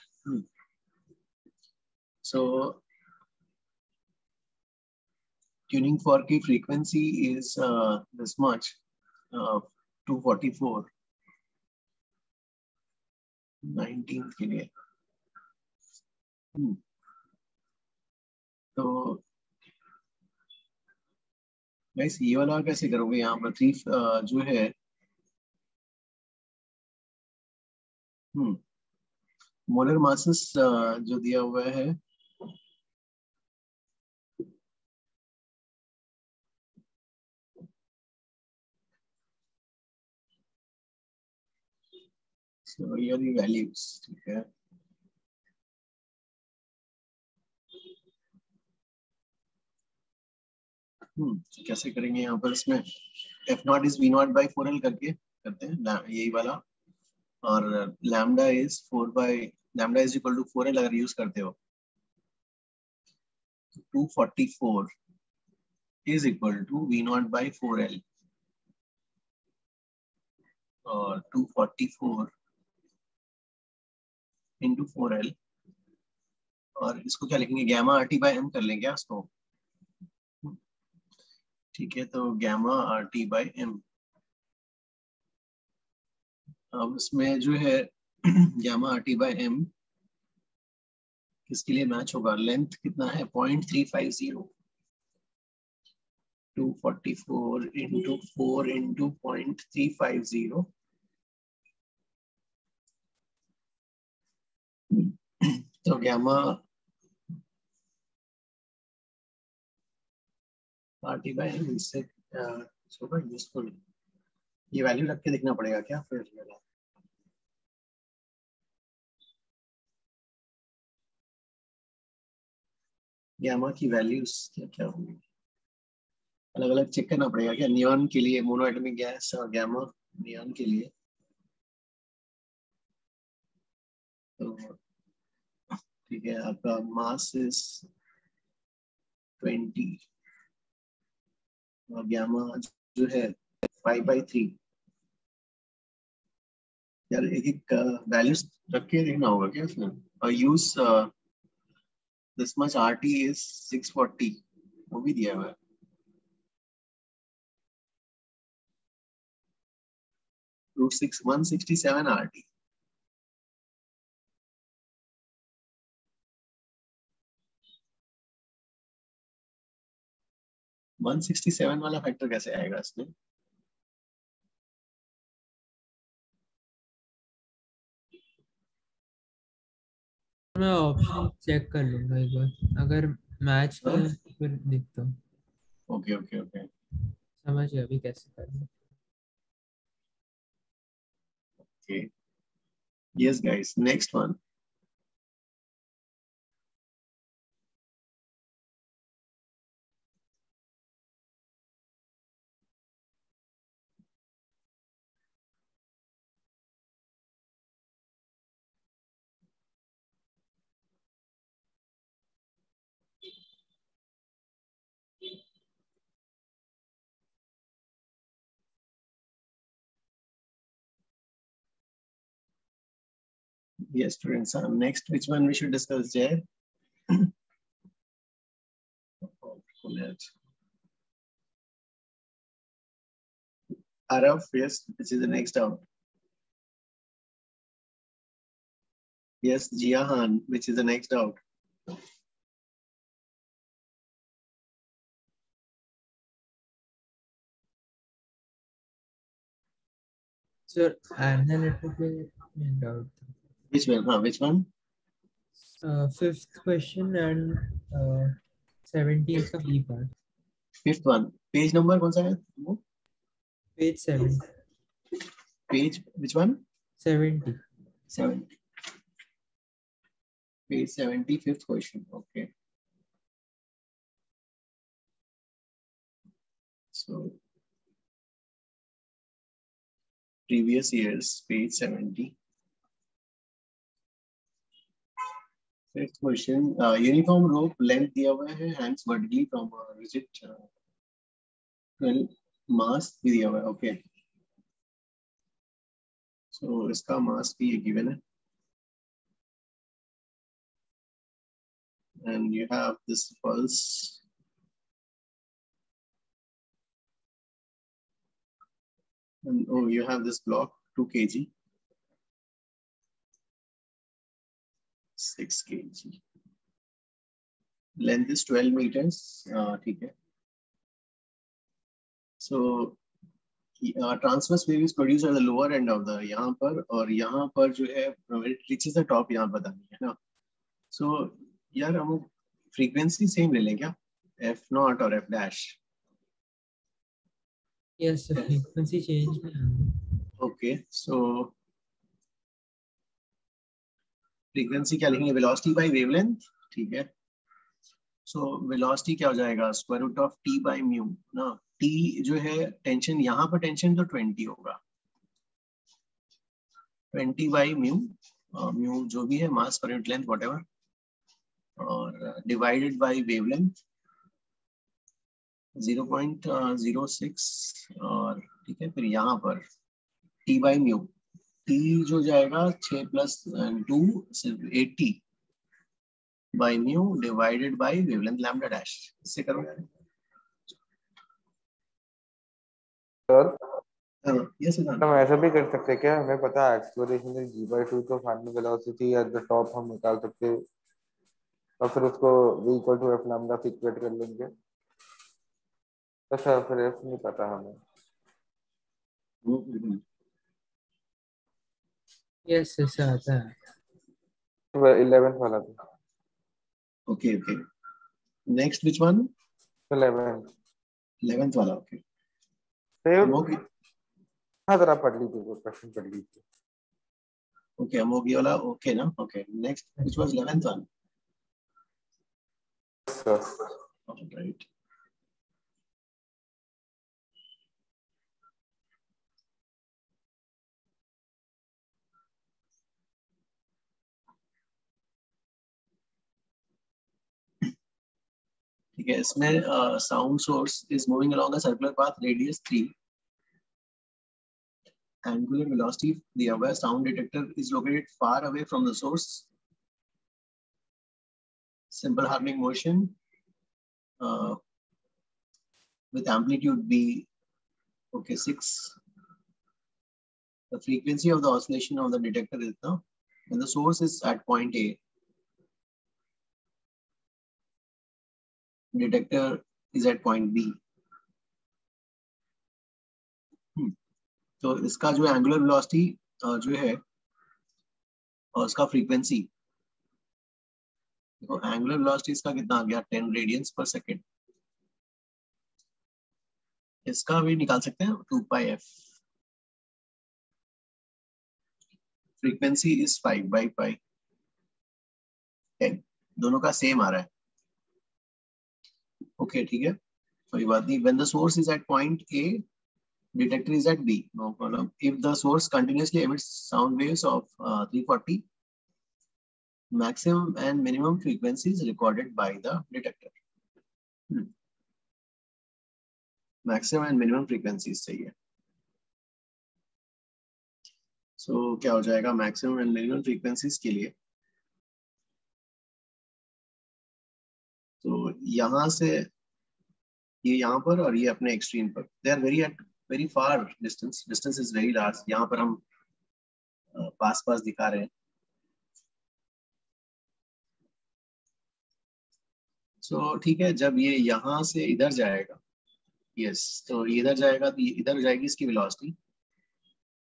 So tuning fork की frequency is this much, 244, 19th के लिए। तो गाइस ये वाला कैसे करोगे, यहाँ पर 3 जो है मोलर मासेस जो दिया हुआ है so here the values, ठीक है. कैसे करेंगे यहाँ पर इसमें F naught is V naught by 4L करके करते हैं यही वाला, और lambda is 4 by lambda is equal to 4L अगर यूज करते हो 244 is equal to V naught by 4L, और 244 इंटू 4L, और इसको क्या लिखेंगे गैमा RT बाई M कर लेंगे क्या इसको. ठीक है, तो गैमा RT बाई M. अब इसमें जो है गैमा RT बाई M किसके लिए मैच होगा, लेंथ कितना है 0.350, 244 इंटू 4 इंटू 0.350, तो गैमा RT बाई M इससे होगा यूजफुल. ये वैल्यू रख के देखना पड़ेगा क्या फिर. गैमा की वैल्यूज क्या क्या होंगी, अलग अलग चेक करना पड़ेगा क्या. नियॉन के लिए मोनो एटॉमिक गैस और गैमा नियॉन के लिए. तो ठीक है, आपका मास इज 20 और गैमा जो है 5/3. यार एक एक वैल्यूज रख के देखना होगा क्या इसमें, और use this much RT is 640 वो भी दिया हुआ है. √6 167 RT. - 167 वाला फैक्टर कैसे आएगा इसमें. मैं ऑप्शन चेक कर लूंगा एक बार, अगर मैच नहीं हो तो फिर देखता हूँ. Okay okay okay. समझ गया अभी कैसे करना. Okay. Yes, guys. Next one. Yes, students. Next, which one we should discuss, Jay? Araf, yes, which is the next out. Yes, Jiahan, which is the next out. Sir, analytically doubt. Which one? Which one? Fifth question and 17th का B part. Fifth one. Page number कौन सा है? Page 7. Page which one? 70. 70. Page 70, fifth question. Okay. So previous years, page 70. Fifth question. Uniform rope length दिया हुआ है, hangs vertically from a rigid 12 mass भी दिया हुआ है. Okay. So इसका mass भी given है. And you have this pulse. And oh, you have this block 2 kg. 6 kg. Length is 12 meters. ठीक है. So transverse wave is produced at the lower end of the, यहाँ पर, और यहाँ पर जो है इट रीचेस द टॉप, यहाँ बतानी है ना. सो यार हम फ्रीक्वेंसी सेम ले लें क्या, एफ नॉट और F dash. Yes, frequency change नहीं होगी. ओके, सो फ्रीक्वेंसी क्या लिखेंगे, वेलोसिटी बाय वेवलेंथ. ठीक है, सो वेलोसिटी क्या हो जाएगा, square root of T by mu ना. टी जो है टेंशन, यहाँ पर टेंशन तो 20 होगा, 20 बाई म्यू, म्यू जो भी है मास पर यूनिट लेंथ व्हाटएवर, और डिवाइडेड बाय वेवलेंथ 0.06, और ठीक है, फिर यहाँ पर टी बाई म्यू, टी जो जाएगा 6 प्लस 2 सिर्फ 80 by mu divided by wavelength lambda dash. इससे करो सर. Yes sir. हम ऐसा भी कर सकते हैं क्या, हमें पता है एक्सप्लोरेशन इज g/2, तो final velocity at the top हम निकाल सकते हैं और फिर उसको v equal to f lambda से इक्वेट कर लेंगे. तो सर फिर f नहीं पता हमें. यस, ऐसा आता है. 11th वाला भी. Okay okay, next which one, 11th वाला. ओके, हाँ जरा पढ़ लीजिए, वो क्वेश्चन पढ़ लीजिए. ओके, अमोगी वाला. ओके ना. Okay, next which was 11th one. Right. ठीक है, इसमें sound source is moving along a circular path radius 3. Angular velocity, the aware sound detector is located far away from the source. Simple harmonic motion with amplitude b. Okay, 6. The frequency of the oscillation of the detector is now when the source is at point A. Detector is at point B. तो इसका जो एंगुलर वेलोसिटी जो है और उसका फ्रीक्वेंसी, देखो एंगुलर वेलोसिटी इसका कितना आ गया, 10 रेडियंस पर सेकेंड. इसका भी निकाल सकते हैं 2 पाई f. Frequency is 5 by pi 10, दोनों का सेम आ रहा है. ओके ठीक है, कोई बात नहीं. When the source is at point A, detector is at B. No problem. If the source continuously emits sound waves of 340, maximum and minimum frequencies recorded by the detector. Maximum and minimum frequencies चाहिए. So क्या हो जाएगा maximum and minimum frequencies के लिए, तो यहाँ से ये यहाँ पर और ये अपने एक्सट्रीम पर, they are very far distance. Distance is very large. यहाँ पर हम पास पास दिखा रहे हैं. So ठीक है, जब ये यहाँ से इधर जाएगा, yes, तो ये इधर जाएगा तो ये इधर जाएगी इसकी velocity.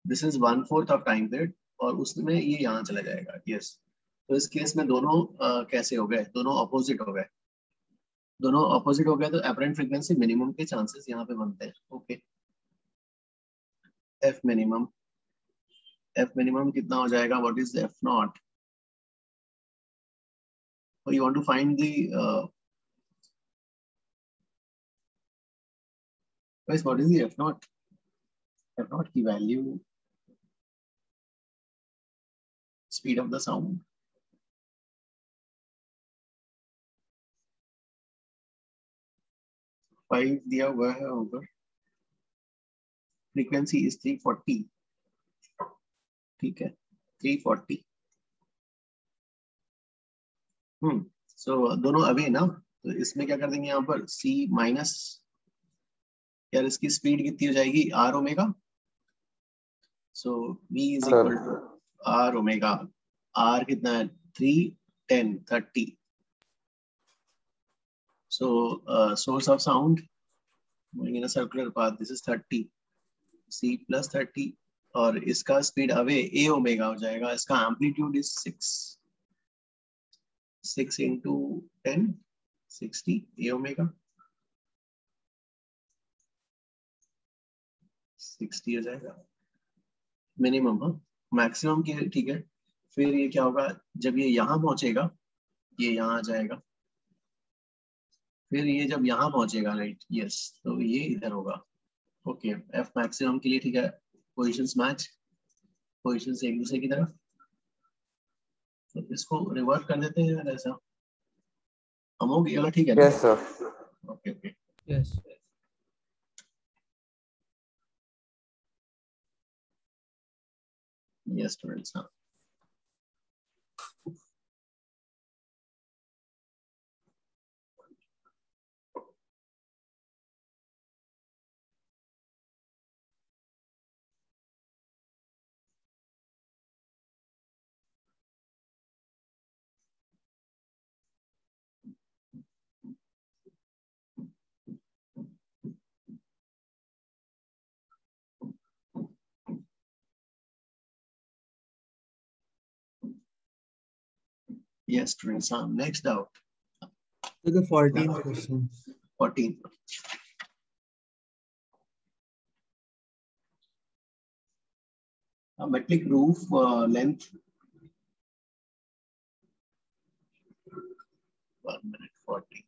This is 1/4 of time period, और उसमें ये यहाँ चला जाएगा. yes, तो इस केस में दोनों कैसे हो गए, दोनों ऑपोजिट हो गए. दोनों ऑपोजिट हो गए तो अपरेंट फ्रीक्वेंसी मिनिमम के चांसेस यहाँ पे बनते हैं. Okay, F minimum, F minimum कितना हो जाएगा, what is F naught. You want to find the guys, what is the F naught. F naught की value, speed of the sound. Five दिया हुआ है ऊपर. Frequency is 340. ठीक है, 340. सो दोनों अवे ना, तो इसमें क्या कर देंगे यहाँ पर c माइनस, यार इसकी स्पीड कितनी हो जाएगी, r omega. So v is equal to r omega. r कितना है, 3 10 30. So source of sound moving in a circular path, this is 30. c plus 30 और इसका स्पीड अवे a ओमेगा हो जाएगा. इसका amplitude is 6 into 10 60 a omega 60 हो जाएगा मिनिमम. हाँ मैक्सिमम की ठीक है. फिर ये क्या होगा जब ये यहाँ पहुंचेगा, ये यहाँ आ जाएगा. फिर ये जब यहाँ पहुंचेगा राइट, यस, तो ये इधर होगा. ओके एफ मैक्सिमम के लिए ठीक है. पोजीशंस मैच, पोजीशंस एक दूसरे की तरफ. तो इसको रिवर्ट कर देते हैं यार ऐसा. हम हो गया ठीक है. Yes sir. Okay okay. Yes. Yes students. हाँ yes students. Next out. To the 14th question. 14. A metallic roof length 1 minute 40.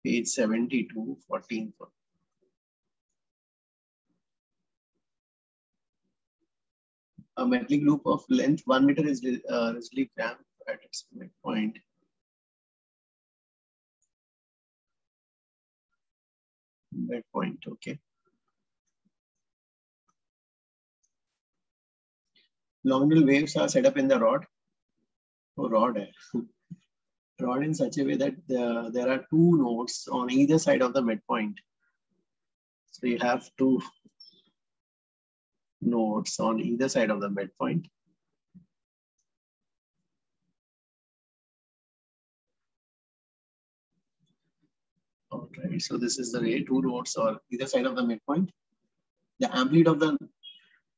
Page 72, 14. A metallic loop of length 1 meter is rigidly clamped at its midpoint. Midpoint, okay. Longitudinal waves are set up in the rod. Oh, rod. Rod in such a way that there are two nodes on either side of the midpoint. So you have two nodes on either side of the midpoint. Alright, so this is the way, two nodes on either side of the midpoint. The amplitude of the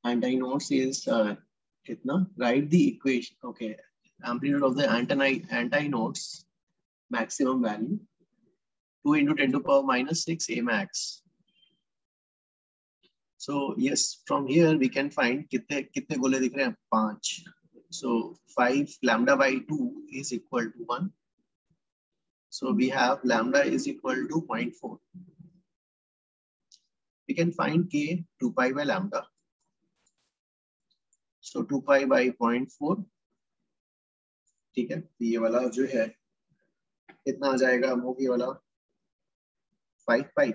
antinodes is write the equation. Okay, amplitude of the antinodes maximum value 2 into 10 to the power minus 6 a max. So yes, from here we can find कितने गोले दिख रहे हैं 5. So 5 lambda by 2 is equal to 1. So we have lambda is equal to 0.4. We can find k 2 pi by lambda. So 2 pi by 0.4. ठीक है. ये वाला जो है कितना आ जाएगा मोगी वाला 5 pi.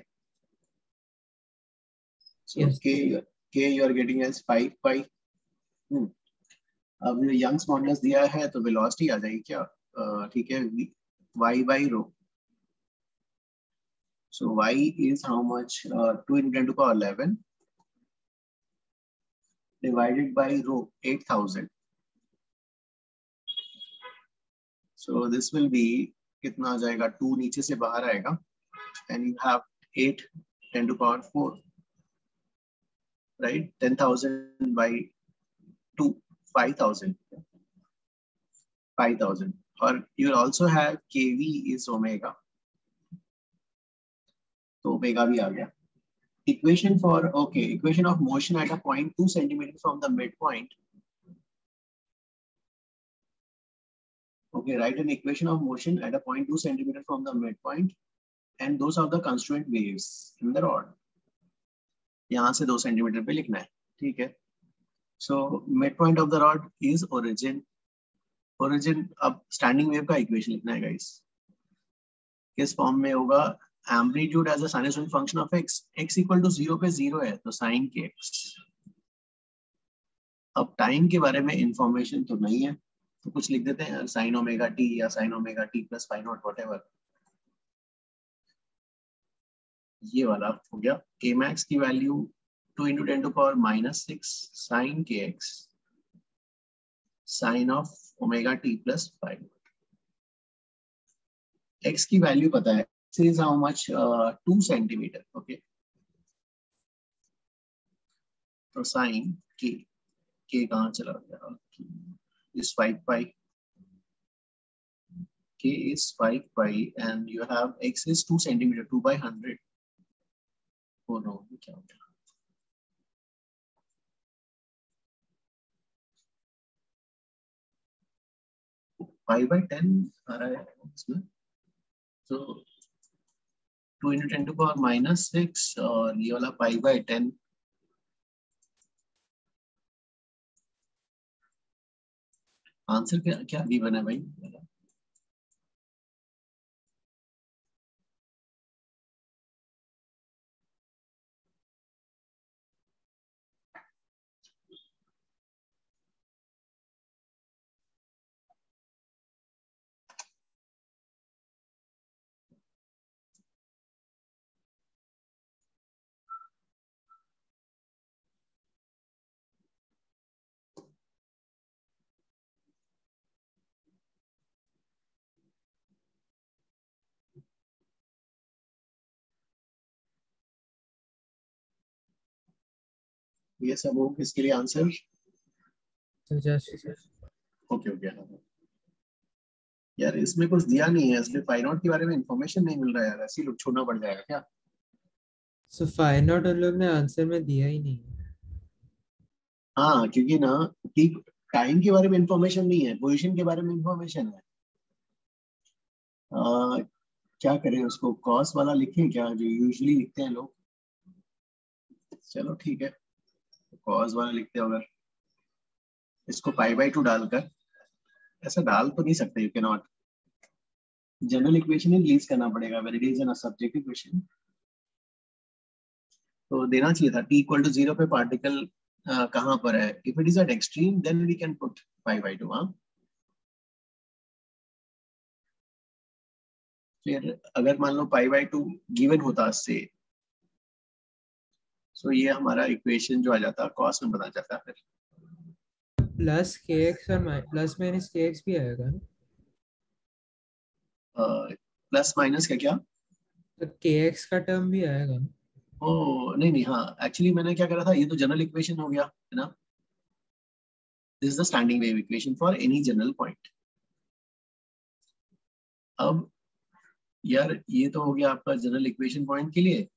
So yes. k you are getting as 5 pi. अब यंग्स मॉडुलस दिया है तो वेलोसिटी आ जाएगी क्या? ठीक है, y by rho. So y is how much? 2 into 10 to the power 11 divided by rho 8000. So this will be कितना आ जाएगा? 2 नीचे से बाहर आएगा and you have 8 10 to the power 4. Right? 10,000 by 2, 5,000. 5,000. Or you also have kV is omega. So omega भी आ गया. Equation for, okay, equation of motion at a point 2 centimeter from the midpoint. Okay, write an equation of motion at a point 2 centimeter from the midpoint, and those are the constituent waves in the rod. यहाँ से 2 सेंटीमीटर पे लिखना है, ठीक है. So midpoint of the rod is origin. Origin, अब standing wave का equation लिखना है guys. किस फॉर्म में होगा? Amplitude as a sinusoidal function of x. X equal to 0 पे 0 है तो sin के x. अब टाइम के बारे में इंफॉर्मेशन तो नहीं है तो कुछ लिख देते हैं sin ओमेगा t या sin omega t plus phi naught whatever. ये वाला हो गया. k max की value 2 into 10 to the power minus 6 sin kx sin of omega t plus 5. x की वैल्यू पता है is how much? 2 centimeter. Okay. So sin k कहाँ चला गया? Is 5 pi. K is 5 pi, and you have x is 2 centimeter. 2 by 100. Oh no, क्या हो गया? Pi by 10 आ रहा है इसमें. So 2 into 10 to the power minus 6 और ये वाला pi by 10. आंसर क्या क्या गिवन है भाई? ये सब हो किसके लिए आंसर? Okay okay. यार इसमें कुछ दिया नहीं है, इसलिए फाइव नॉट के बारे में इंफॉर्मेशन नहीं मिल रहा है यार. ऐसे ही छोड़ना पड़ जाएगा क्या? सो फाइव नॉट उन लोग ने आंसर में दिया ही नहीं. हाँ क्योंकि ना कि टाइम के बारे में इंफॉर्मेशन नहीं है, पोजीशन के बारे में इंफॉर्मेशन है. क्या करें उसको? कॉस वाला लिखें क्या, जो यूजुअली लिखते हैं लोग? चलो ठीक है, कॉस वाला लिखते हैं. अगर इसको पाई बाई 2 डालकर, ऐसा डाल तो नहीं सकते, you can not. General equation he release करना पड़ेगा when it is in a subjective question. तो देना चाहिए था t इक्वल टू 0 पे पार्टिकल कहाँ पर है. If it is at extreme then we can put pi by 2. हाँ, फिर अगर मान लो पाई बाई 2 गिवन होता से, सो ये हमारा इक्वेशन जो आ जाता कॉस में बना जाता. फिर प्लस के एक्स और प्लस माइनस के एक्स भी आएगा ना? प्लस माइनस का क्या? तो के एक्स का टर्म भी आएगा ना? ओ नहीं नहीं, हाँ एक्चुअली मैंने क्या करा था, ये तो जनरल इक्वेशन हो गया है ना. This is the standing wave equation for any general point. अब यार ये तो हो गया आपका जनरल इक्वेशन पॉइंट के लिए.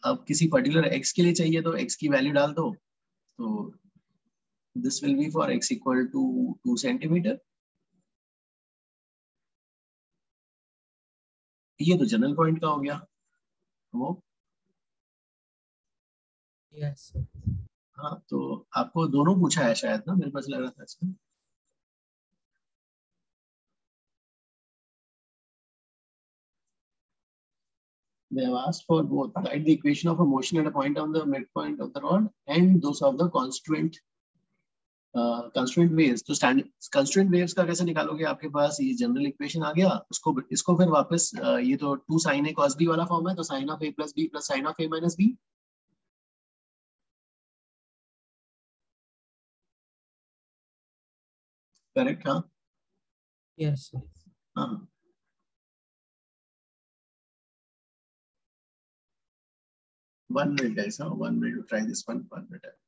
अब किसी पर्टिकुलर एक्स के लिए चाहिए तो एक्स की वैल्यू डाल दो. तो this will be for X equal to 2 centimetre. ये तो जनरल पॉइंट का हो गया. वो यस. हाँ, तो आपको दोनों पूछा है शायद ना, मेरे पास लग रहा था इसमें. They have asked for both. Write the equation of a motion at a point on the midpoint of the rod and those of the constraint waves. तो स्टैंड कंस्ट्रेंट वेव्स का कैसे निकालोगे? आपके पास ये जनरल इक्वेशन आ गया, उसको इसको फिर वापस ये तो 2 sin a cos b वाला फॉर्म है, तो sin of a plus b plus sin of a minus b. Correct? हाँ यस. हाँ. 1 minute guys, 1 minute to try this one. 1 minute.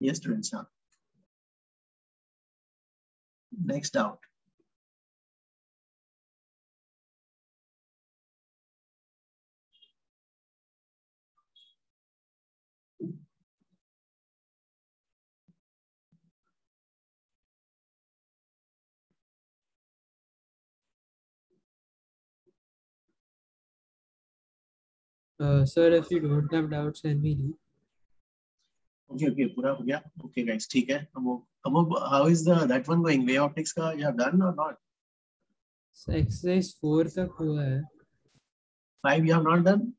Yes, students. Next doubt. Sir, if you don't have doubts, then we leave. Okay, पूरा हो गया. Okay, guys, ठीक है. अब how is that one going? Way optics का you have done or not? So exercise 4 तक हुआ है. 5 you have not done?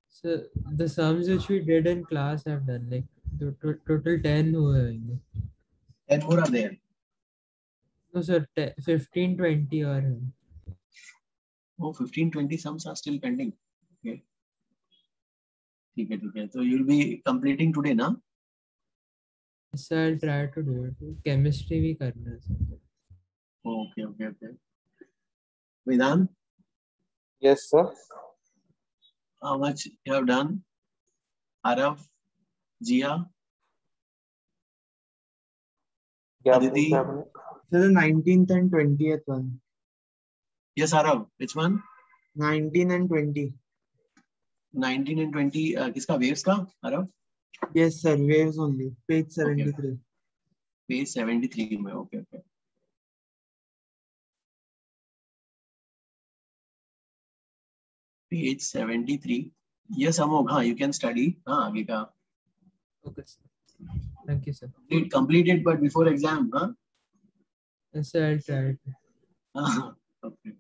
So the sums which we did in class have done, like the total 10 हुए होंगे. 10 more are there. No sir, 15, 20 और हैं. Oh, 15, 20 sums are still pending. Okay. ठीक है. So you'll be completing today, ना? So I'll try to do it. Chemistry भी करना है sir. Okay. Vedant, Yes, sir. how much you have done? Arav, Jia, क्या Aditi? पूछा आपने? So the 19th and 20th one. Yes, Arav. Which one? 19 and 20. 19 and 20. किसका waves का? Arav? Yes, sir. Waves only. Page 73. Page 73 में. Okay. Page 73. Yes, Amog. हाँ, you can study. हाँ, आगे का. Okay sir. Thank you sir. Complete it, but before exam, हाँ? Yes sir, I'll try to. Okay.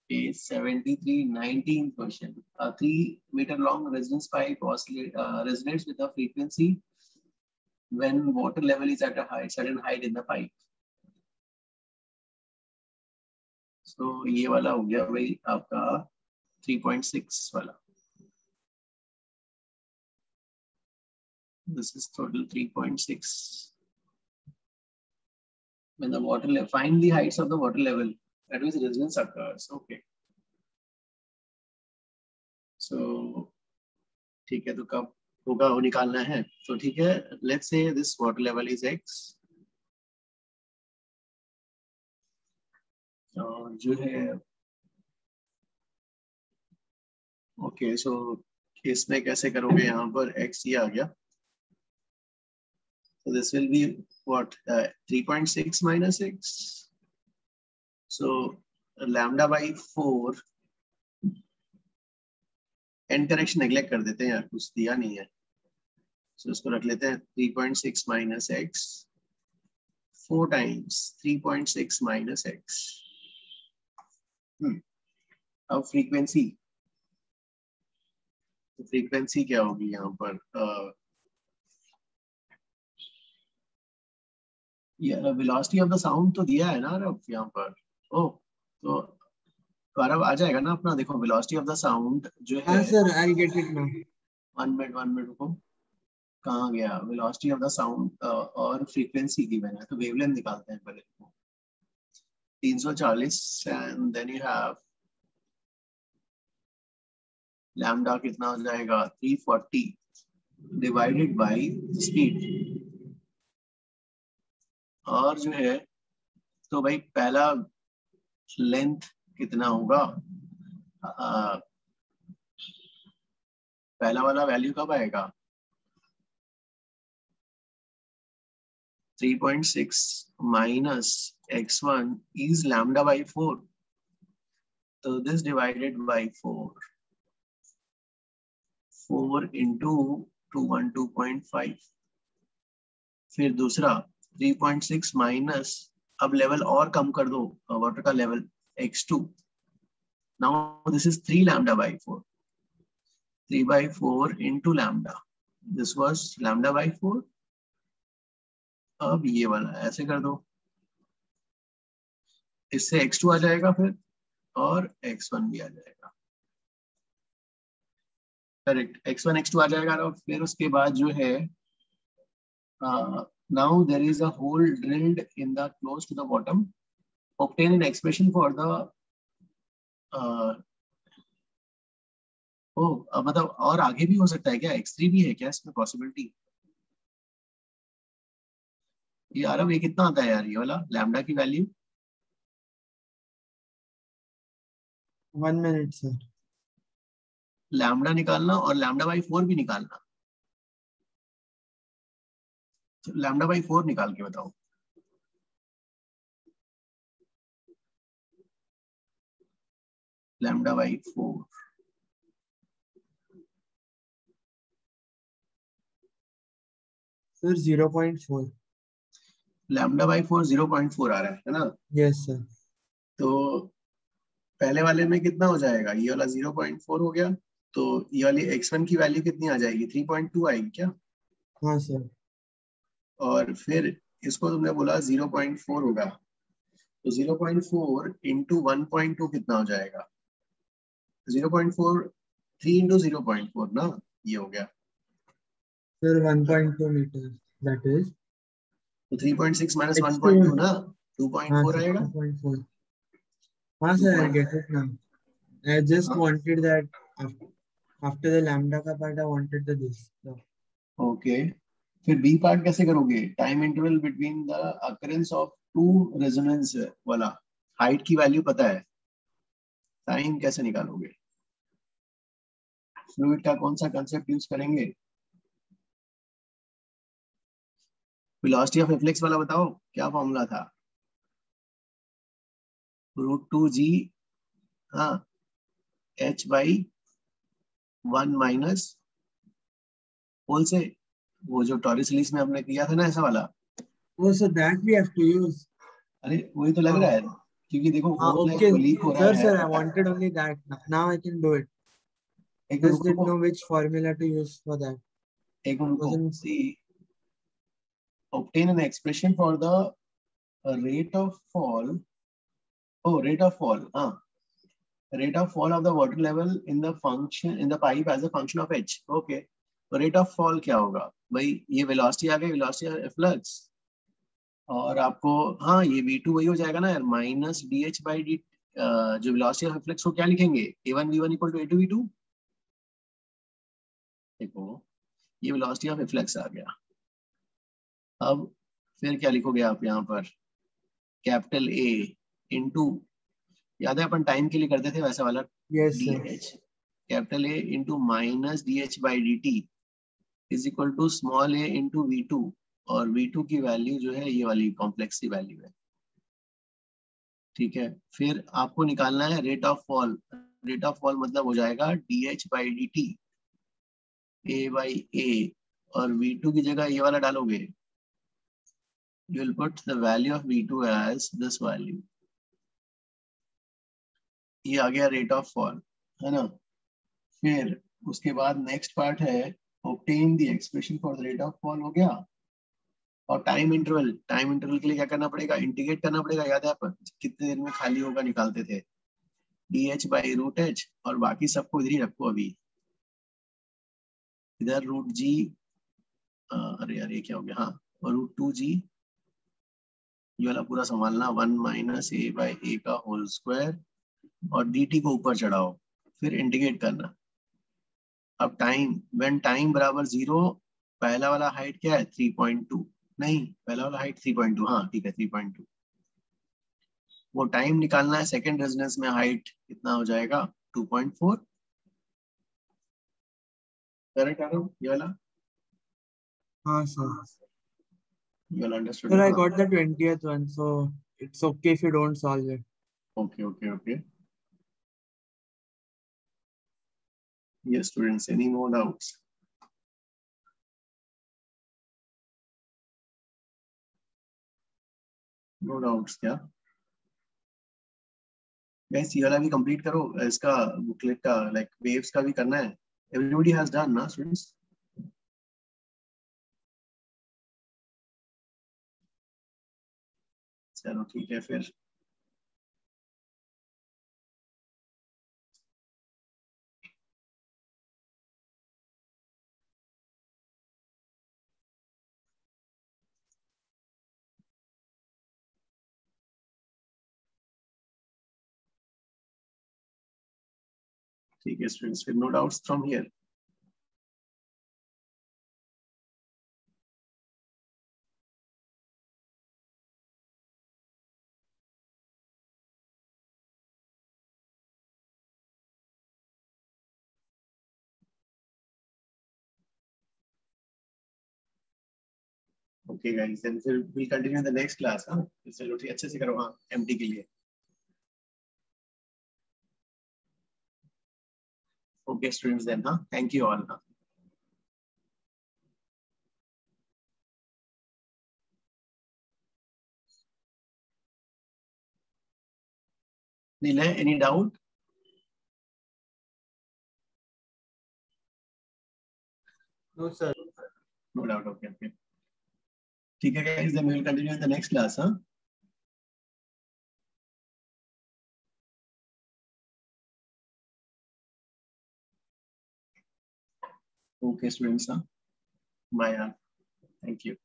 Page 73, 19th question. A 3-meter long resonance pipe resonates with a frequency when water level is at a certain height in the pipe. So ये वाला हो गया भाई आपका 3.6 वाला. This is total 3.6. When the water level, find the heights of the water level. That means resonance occurs. Okay. So ठीक है, तो कब होगा वो निकालना है. तो ठीक है, let's say this water level is x. जो है ओके, सो इसमें कैसे करोगे? यहाँ पर x ये आ गया. So this will be what? 3.6 minus x. So lambda by 4. n correction neglect कर देते हैं यार, कुछ दिया नहीं है. So इसको रख लेते हैं 3.6 minus x 4 times 3.6 minus x. अब फ्रीक्वेंसी क्या होगी यहाँ पर? वेलोसिटी ऑफ द साउंड तो दिया है ना अब यहाँ पर. ओ तो अरब आ जाएगा ना अपना. देखो वेलोसिटी ऑफ द साउंड जो है. हाँ sir, I'll get it now. 1 minute रुको. कहाँ गया? वेलोसिटी ऑफ द साउंड और फ्रीक्वेंसी गिवन है, तो वेवलेंथ निकालते हैं पहले. 340 and then you have lambda कितना हो जाएगा? 340 डिवाइडेड बाय स्पीड. और जो है तो भाई पहला लेंथ कितना होगा? पहला वाला वैल्यू कब आएगा? 3.6 minus x1 is lambda by 4. So this divided by 4 into 212.5. फिर दूसरा 3.6 माइनस, अब लेवल और कम कर दो वाटर का level, x2. Now this is 3 lambda by 4. 3 by 4 into lambda. This was lambda by 4. अब ये वाला ऐसे कर दो, इससे x2 आ जाएगा फिर, और x1 भी आ जाएगा. करेक्ट, x1 x2 आ जाएगा. और फिर उसके बाद जो है now there is a hole drilled in the close to the bottom. Obtain an expression for the ओ अब मतलब और आगे भी हो सकता है क्या? x3 भी है क्या इसमें पॉसिबिलिटी? यार अब ये कितना आता है यार ये वाला लैम्डा की वैल्यू? 1 minute sir. लैम्डा निकालना और लैम्डा बाई 4 भी निकालना। लैम्डा बाई 4 निकाल के बताओ। Lambda by 4 sir 0.4। Lambda by 4 0.4 आ रहा है ना? Yes sir. तो पहले वाले में कितना हो जाएगा? ये वाला 0.4 हो गया, तो ये वाली x1 की वैल्यू कितनी आ जाएगी? 3.2 आएगी क्या? हाँ सर। और फिर इसको तुमने बोला 0.4 होगा, तो 0.4 इंटू 1.2 कितना हो जाएगा? 0.4 3 इंटू 0.4 ना, ये हो गया। सर 1.2 meters that is तो 3.6 माइनस x2। 1.2 ना, हाँ 2.4 सर आएगा। 2.4। हाँ two sir I point get it now। I just हाँ wanted that after the lambda का part I wanted the this। Okay. फिर बी पार्ट कैसे करोगे? Time interval between the occurrence of two resonance वाला, हाइट की वैल्यू पता है, टाइम कैसे निकालोगे? फ्लूइड का कौन सा कंसेप्ट यूज करेंगे? वेलोसिटी ऑफ रिफ्लेक्स वाला बताओ, क्या फॉर्मूला था? √2g, हाँ, h/1 माइनस होल से, वो जो टॉरिस में हमने किया था ना ऐसा वाला। Oh so that we have to use। अरे वही तो लग रहा हाँ है, क्योंकि देखो हाँ होल है, okay वो लीक हो रहा sir है, sir I पता है। wanted only that now I can do it। एक मिनट Just didn't रुको, know which formula to use for that। एक मिनट रुको। Wasn't। C obtain an expression for the rate of fall, oh rate of fall, हाँ, rate of fall of the water level in the function in the pipe as a function of h, okay। तो रेट ऑफ फॉल क्या होगा भाई? ये वेलोसिटी आ गई, वेलोसिटी ऑफ फ्लक्स, और आपको हाँ ये v2 वही हो जाएगा ना यार, माइनस dh/dt। जो वेलोसिटी ऑफ फ्लक्स को क्या लिखेंगे? a1v1 equal to a2v2। देखो ये वेलोसिटी ऑफ फ्लक्स आ गया। अब फिर क्या लिखोगे आप यहाँ पर? कैपिटल ए इंटू, याद है अपन टाइम के लिए करते थे वैसा वाला, yes D sir। H, capital A into minus dh/dt is equal to small A into v2, और v2 की वैल्यू जो है ये वाली कॉम्प्लेक्स की वैल्यू है, ठीक है। फिर आपको निकालना है rate of fall. Rate of fall मतलब हो जाएगा dh/dt a/a, और v2 की जगह ये वाला डालोगे, you will put the value of v2 as this value। ये आ गया रेट ऑफ फॉल, है ना? फिर उसके बाद नेक्स्ट पार्ट है obtain the expression for the rate of fall, हो गया। और टाइम इंटरवल, टाइम इंटरवल के लिए क्या करना पड़ेगा? इंटीग्रेट करना पड़ेगा, याद है अपन कितने देर में खाली होगा निकालते थे, dh/√h, और बाकी सबको इधर ही रखो अभी, इधर √g, अरे यार ये क्या हो गया, हाँ, और √2g, ये वाला पूरा संभालना, 1 माइनस a/a का होल स्क्वायर, और dt को ऊपर चढ़ाओ, फिर इंटीग्रेट करना। अब टाइम, व्हेन टाइम बराबर 0, पहला वाला हाइट क्या है? 3.2, नहीं पहला वाला हाइट 3.2, हाँ ठीक है 3.2। वो टाइम निकालना है, सेकंड रेजोनेंस में हाइट कितना हो जाएगा? 2.4। करेक्ट आ रहा हूँ ये वाला? हाँ sir। ये वाला अंडरस्टूड Sir ना? I हाँ got the 20th one so it's okay if you don't solve it। Okay okay okay. Yes students, any more doubts? No doubts क्या? गाइस ये वाला भी कंप्लीट करो, इसका बुकलेट का, लाइक वेव्स का भी करना है। एवरीबॉडी हैज डन ना स्टूडेंट्स? चलो ठीक है फिर। ठीक है स्टूडेंट्स, फिर no doubts from here. Okay guys, then फिर we continue in the next class. हां, चलो ठीक, अच्छे से करो. हां, एमटी के लिए. ओके स्टूडेंट्स, देन हां, thank you all. Nilay, any doubt? No, sir. No doubt. Okay, okay. ठीक है guys, then we will continue in the next class. Huh? Okay, students. Huh? Bye. Thank you.